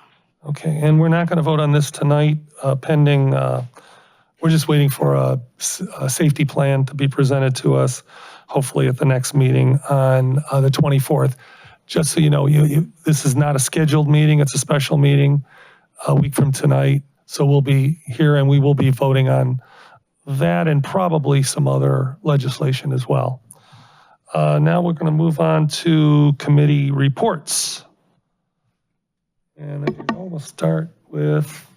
Okay, and we're not going to vote on this tonight pending, we're just waiting for a safety plan to be presented to us, hopefully at the next meeting on the 24th. Just so you know, this is not a scheduled meeting, it's a special meeting. A week from tonight. So we'll be here and we will be voting on that and probably some other legislation as well. Now we're going to move on to committee reports. And there you go. We'll start with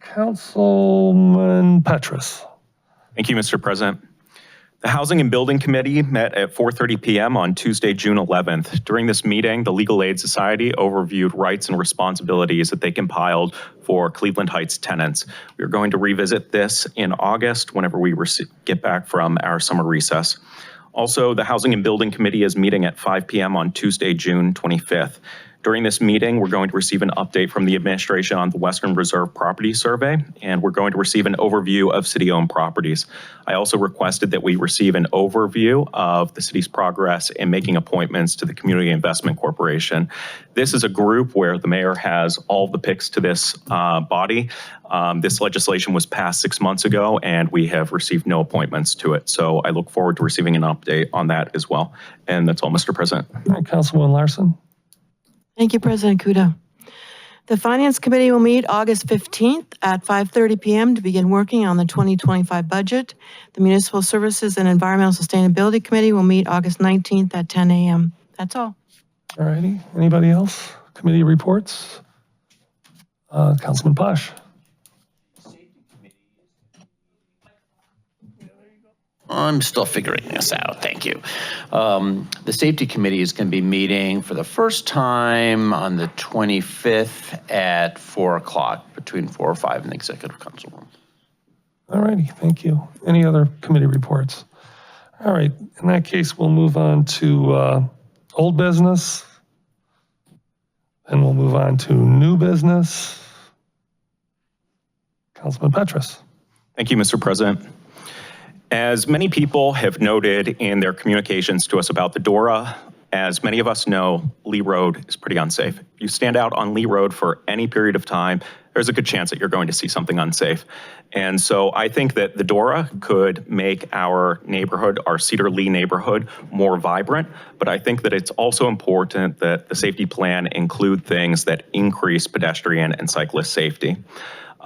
Councilman Petrus. Thank you, Mr. President. The Housing and Building Committee met at 4:30 p.m. on Tuesday, June 11th. During this meeting, the Legal Aid Society overviewed rights and responsibilities that they compiled for Cleveland Heights tenants. We're going to revisit this in August whenever we get back from our summer recess. Also, the Housing and Building Committee is meeting at 5 p.m. on Tuesday, June 25th. During this meeting, we're going to receive an update from the administration on the Western Reserve Property Survey, and we're going to receive an overview of city-owned properties. I also requested that we receive an overview of the city's progress in making appointments to the Community Investment Corporation. This is a group where the mayor has all the picks to this body. This legislation was passed 6 months ago, and we have received no appointments to it. So I look forward to receiving an update on that as well. And that's all, Mr. President. All right, Councilwoman Larson. Thank you, President Kuda. The Finance Committee will meet August 15th at 5:30 p.m. to begin working on the 2025 budget. The Municipal Services and Environmental Sustainability Committee will meet August 19th at 10 a.m. That's all. All righty. Anybody else? Committee reports? Councilman Posh. I'm still figuring this out. Thank you. The Safety Committee is going to be meeting for the first time on the 25th at 4 o'clock, between 4 or 5 in the Executive Council room. All righty. Thank you. Any other committee reports? All right. In that case, we'll move on to old business. And we'll move on to new business. Councilman Petrus. Thank you, Mr. President. As many people have noted in their communications to us about the DORA, as many of us know, Lee Road is pretty unsafe. If you stand out on Lee Road for any period of time, there's a good chance that you're going to see something unsafe. And so I think that the DORA could make our neighborhood, our Cedar Lee neighborhood, more vibrant. But I think that it's also important that the safety plan include things that increase pedestrian and cyclist safety.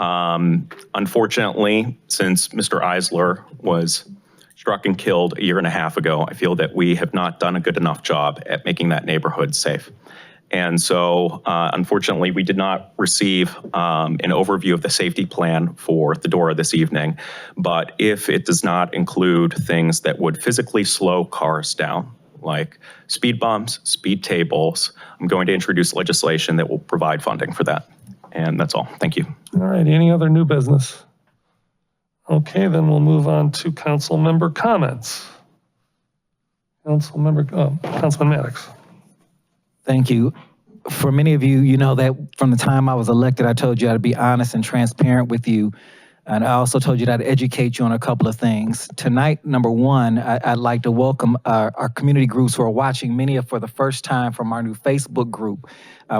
Unfortunately, since Mr. Eisler was struck and killed a year and a half ago, I feel that we have not done a good enough job at making that neighborhood safe. And so, unfortunately, we did not receive an overview of the safety plan for the DORA this evening. But if it does not include things that would physically slow cars down, like speed bumps, speed tables, I'm going to introduce legislation that will provide funding for that. And that's all. Thank you. All right. Any other new business? Okay, then we'll move on to council member comments. Councilman Maddox. Thank you. For many of you, you know that from the time I was elected, I told you I'd be honest and transparent with you. And I also told you that I'd educate you on a couple of things. Tonight, number one, I'd like to welcome our community groups who are watching, many of for the first time from our new Facebook group.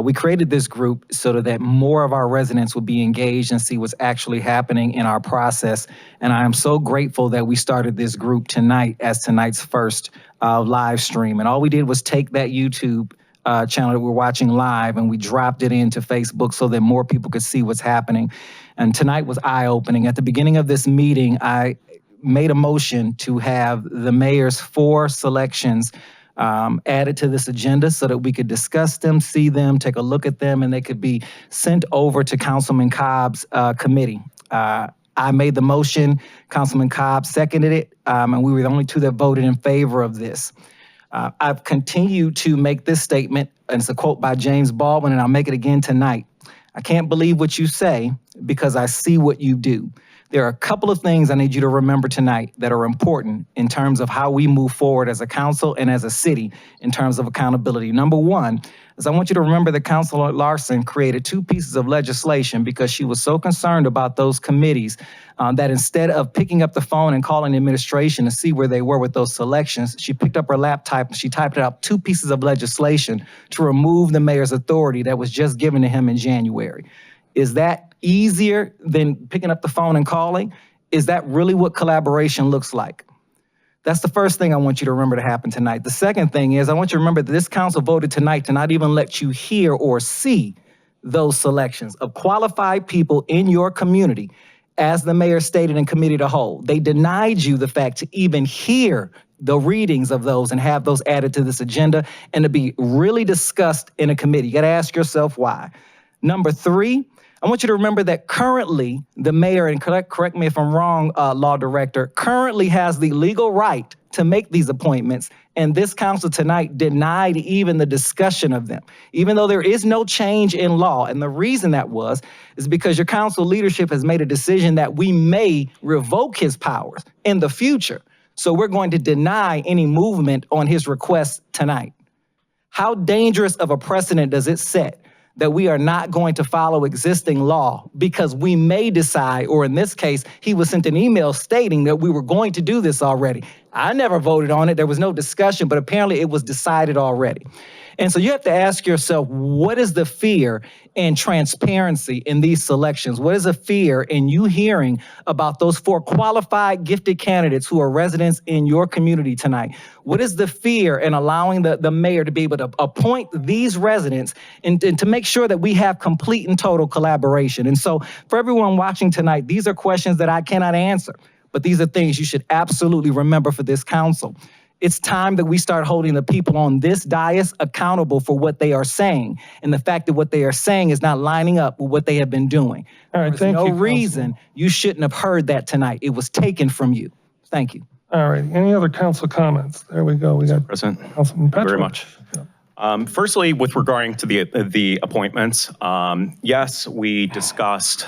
We created this group so that more of our residents will be engaged and see what's actually happening in our process. And I am so grateful that we started this group tonight as tonight's first live stream. And all we did was take that YouTube channel that we're watching live and we dropped it into Facebook so that more people could see what's happening. And tonight was eye-opening. At the beginning of this meeting, I made a motion to have the mayor's 4 selections added to this agenda so that we could discuss them, see them, take a look at them, and they could be sent over to Councilman Cobb's committee. I made the motion, Councilman Cobb seconded it, and we were the only 2 that voted in favor of this. I've continued to make this statement, and it's a quote by James Baldwin, and I'll make it again tonight. I can't believe what you say because I see what you do. There are a couple of things I need you to remember tonight that are important in terms of how we move forward as a council and as a city in terms of accountability. Number one is I want you to remember that Councilor Larson created 2 pieces of legislation because she was so concerned about those committees that instead of picking up the phone and calling the administration to see where they were with those selections, she picked up her laptop and she typed out 2 pieces of legislation to remove the mayor's authority that was just given to him in January. Is that easier than picking up the phone and calling? Is that really what collaboration looks like? That's the first thing I want you to remember to happen tonight. The second thing is I want you to remember that this council voted tonight to not even let you hear or see those selections of qualified people in your community. As the mayor stated in committee to whole, they denied you the fact to even hear the readings of those and have those added to this agenda and to be really discussed in a committee. You got to ask yourself why. Number 3, I want you to remember that currently the mayor, and correct me if I'm wrong, law director, currently has the legal right to make these appointments. And this council tonight denied even the discussion of them, even though there is no change in law. And the reason that is because your council leadership has made a decision that we may revoke his powers in the future. So we're going to deny any movement on his request tonight. How dangerous of a precedent does it set that we are not going to follow existing law because we may decide, or in this case, he was sent an email stating that we were going to do this already. I never voted on it. There was no discussion, but apparently it was decided already. And so you have to ask yourself, what is the fear in transparency in these selections? What is the fear in you hearing about those 4 qualified, gifted candidates who are residents in your community tonight? What is the fear in allowing the mayor to be able to appoint these residents and to make sure that we have complete and total collaboration? And so for everyone watching tonight, these are questions that I cannot answer, but these are things you should absolutely remember for this council. It's time that we start holding the people on this dais accountable for what they are saying, and the fact that what they are saying is not lining up with what they have been doing. All right, There's no reason you shouldn't have heard that tonight. It was taken from you. Thank you. All right, any other council comments? There we go. We got President, Councilman thank you very Petrowicz. much. Firstly, with regarding to the appointments, yes, we discussed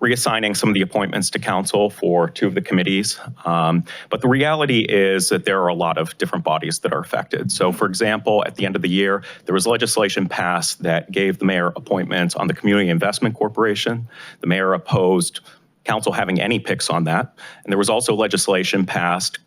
reassigning some of the appointments to council for 2 of the committees. But the reality is that there are a lot of different bodies that are affected. So for example, at the end of the year, there was legislation passed that gave the mayor appointments on the Community Investment Corporation. The mayor opposed council having any picks on that. And there was also legislation passed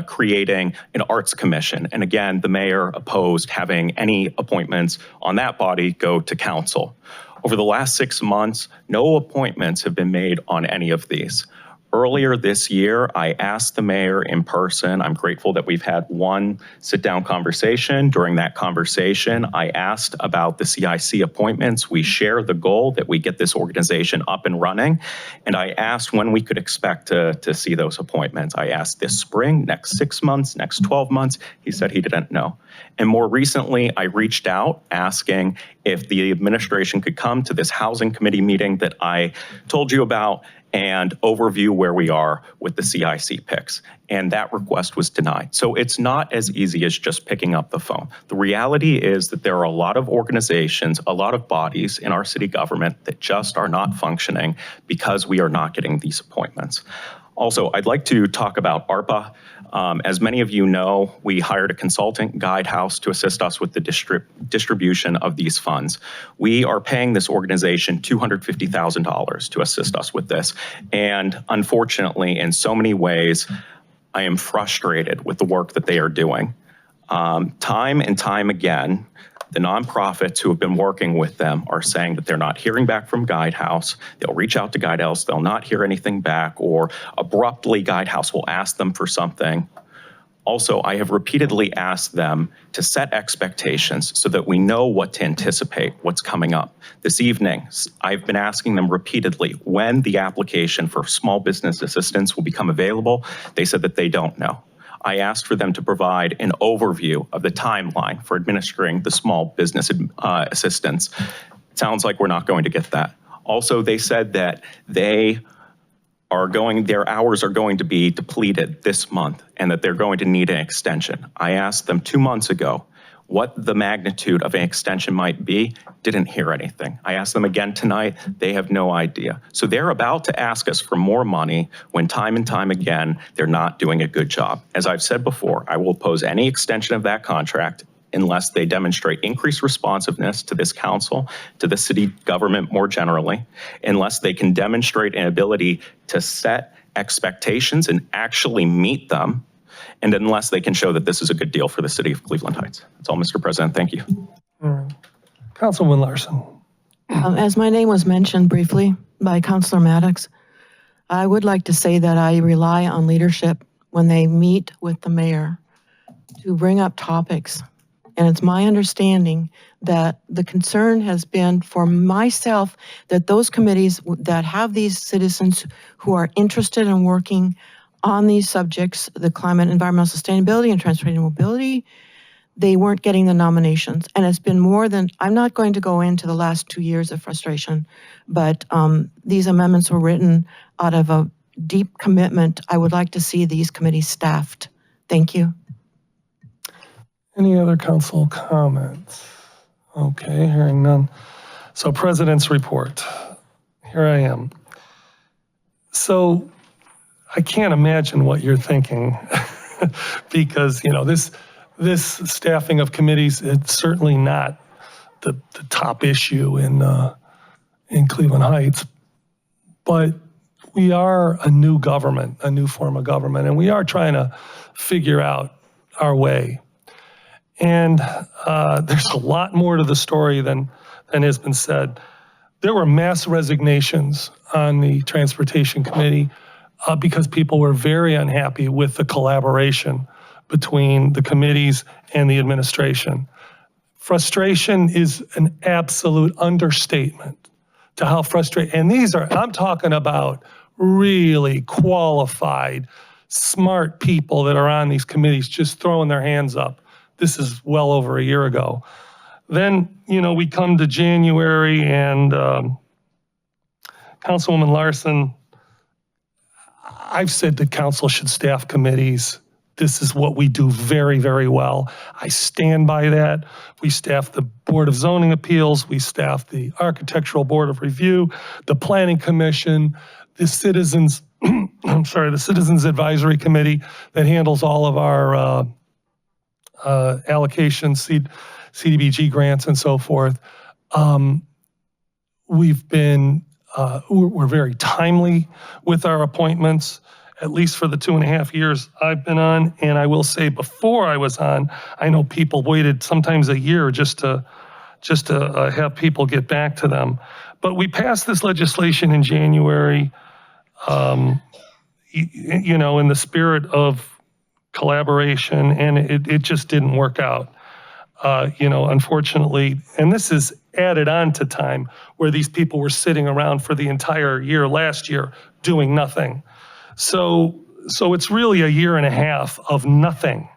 creating an arts commission. And again, the mayor opposed having any appointments on that body go to council. Over the last 6 months, no appointments have been made on any of these. Earlier this year, I asked the mayor in person. I'm grateful that we've had one sit-down conversation. During that conversation, I asked about the CIC appointments. We share the goal that we get this organization up and running. And I asked when we could expect to see those appointments. I asked this spring, next 6 months, next 12 months. He said he didn't know. And more recently, I reached out asking if the administration could come to this housing committee meeting that I told you about and overview where we are with the CIC picks. And that request was denied. So it's not as easy as just picking up the phone. The reality is that there are a lot of organizations, a lot of bodies in our city government that just are not functioning because we are not getting these appointments. Also, I'd like to talk about ARPA. As many of you know, we hired a consultant, Guidehouse, to assist us with the distribution of these funds. We are paying this organization $250,000 to assist us with this. And unfortunately, in so many ways, I am frustrated with the work that they are doing. Time and time again, the nonprofits who have been working with them are saying that they're not hearing back from Guidehouse. They'll reach out to Guidehouse, they'll not hear anything back, or abruptly Guidehouse will ask them for something. Also, I have repeatedly asked them to set expectations so that we know what to anticipate, what's coming up. This evening, I've been asking them repeatedly when the application for small business assistance will become available. They said that they don't know. I asked for them to provide an overview of the timeline for administering the small business assistance. It sounds like we're not going to get that. Also, they said that their hours are going to be depleted this month and that they're going to need an extension. I asked them 2 months ago what the magnitude of an extension might be, didn't hear anything. I asked them again tonight, they have no idea. So they're about to ask us for more money when time and time again, they're not doing a good job. As I've said before, I will oppose any extension of that contract unless they demonstrate increased responsiveness to this council, to the city government more generally, unless they can demonstrate an ability to set expectations and actually meet them, and unless they can show that this is a good deal for the city of Cleveland Heights. That's all, Mr. President. Thank you. Councilwoman Larson. As my name was mentioned briefly by Councilor Maddox, I would like to say that I rely on leadership when they meet with the mayor to bring up topics. And it's my understanding that the concern has been for myself that those committees that have these citizens who are interested in working on these subjects, the climate, environmental sustainability, and transportation mobility, they weren't getting the nominations. And it's been more than, I'm not going to go into the last 2 years of frustration, but these amendments were written out of a deep commitment. I would like to see these committees staffed. Thank you. Any other council comments? Okay, hearing none. So President's report. Here I am. So I can't imagine what you're thinking because, you know, this this staffing of committees, it's certainly not the top issue in Cleveland Heights, but we are a new government, a new form of government, and we are trying to figure out our way. And there's a lot more to the story than has been said. There were mass resignations on the Transportation Committee because people were very unhappy with the collaboration between the committees and the administration. Frustration is an absolute understatement to how frustrated, and these are, I'm talking about really qualified, smart people that are on these committees just throwing their hands up. This is well over a year ago. Then, we come to January and Councilwoman Larson, I've said that council should staff committees. This is what we do very, very well. I stand by that. We staff the Board of Zoning Appeals. We staff the Architectural Board of Review, the Planning Commission, the Citizens, the Citizens Advisory Committee that handles all of our allocations, CDBG grants and so forth. We've been, we're very timely with our appointments, at least for the 2.5 years I've been on. And I will say before I was on, I know people waited sometimes a year just to have people get back to them. But we passed this legislation in January, in the spirit of collaboration, and it just didn't work out. Unfortunately, and this is added on to time where these people were sitting around for the entire year last year doing nothing. So it's really a 1.5 years of nothing,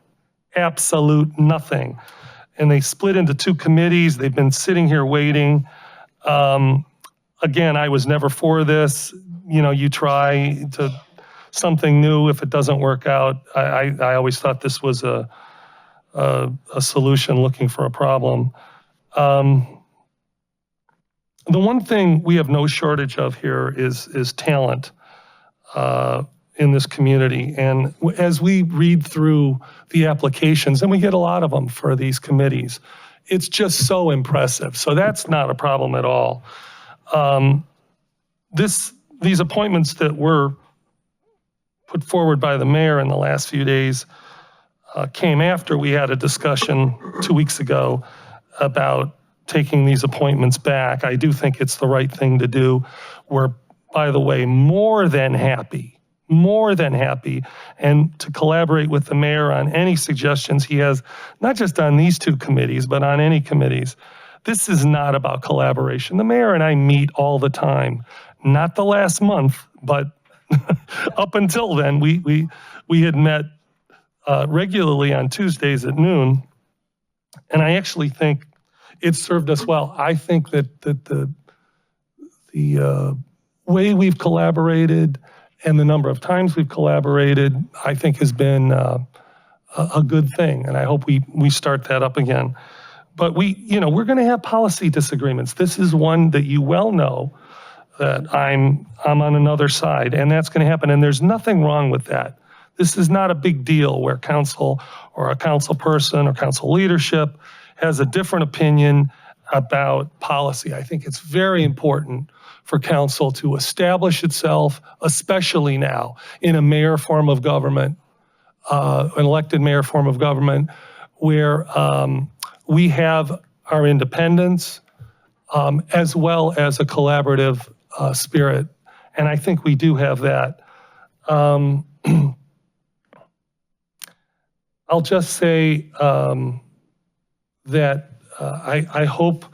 absolute nothing. And they split into 2 committees. They've been sitting here waiting. Again, I was never for this. You try to something new. If it doesn't work out, I always thought this was a solution looking for a problem. The one thing we have no shortage of here is talent in this community. And as we read through the applications, and we get a lot of them for these committees, it's just so impressive. So that's not a problem at all. These appointments that were put forward by the mayor in the last few days came after we had a discussion 2 weeks ago about taking these appointments back. I do think it's the right thing to do. We're, by the way, more than happy, and to collaborate with the mayor on any suggestions he has, not just on these 2 committees, but on any committees. This is not about collaboration. The mayor and I meet all the time, not the last month, but up until then, we had met regularly on Tuesdays at noon, and I actually think it served us well. I think that the way we've collaborated and the number of times we've collaborated, I think has been a good thing, and I hope we start that up again. But we're going to have policy disagreements. This is one that you well know that I'm on another side, and that's going to happen, and there's nothing wrong with that. This is not a big deal where council or a council person or council leadership has a different opinion about policy. I think it's very important for council to establish itself, especially now in a mayor form of government, an elected mayor form of government, where we have our independence as well as a collaborative spirit. And I think we do have that. I'll just say that I hope,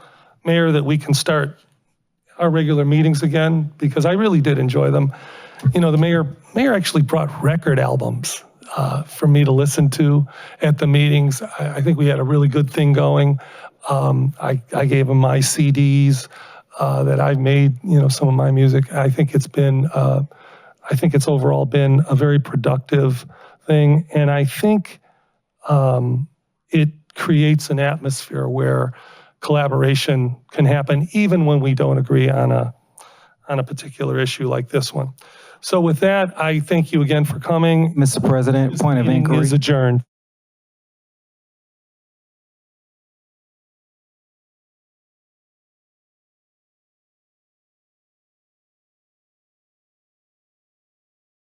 Mayor, that we can start our regular meetings again, because I really did enjoy them. The mayor actually brought record albums for me to listen to at the meetings. I think we had a really good thing going. I gave him my CDs that I've made, some of my music. I think it's overall been a very productive thing. And I think it creates an atmosphere where collaboration can happen even when we don't agree on a particular issue like this one. So with that, I thank you again for coming. Mr. President, point of inquiry. Is adjourned.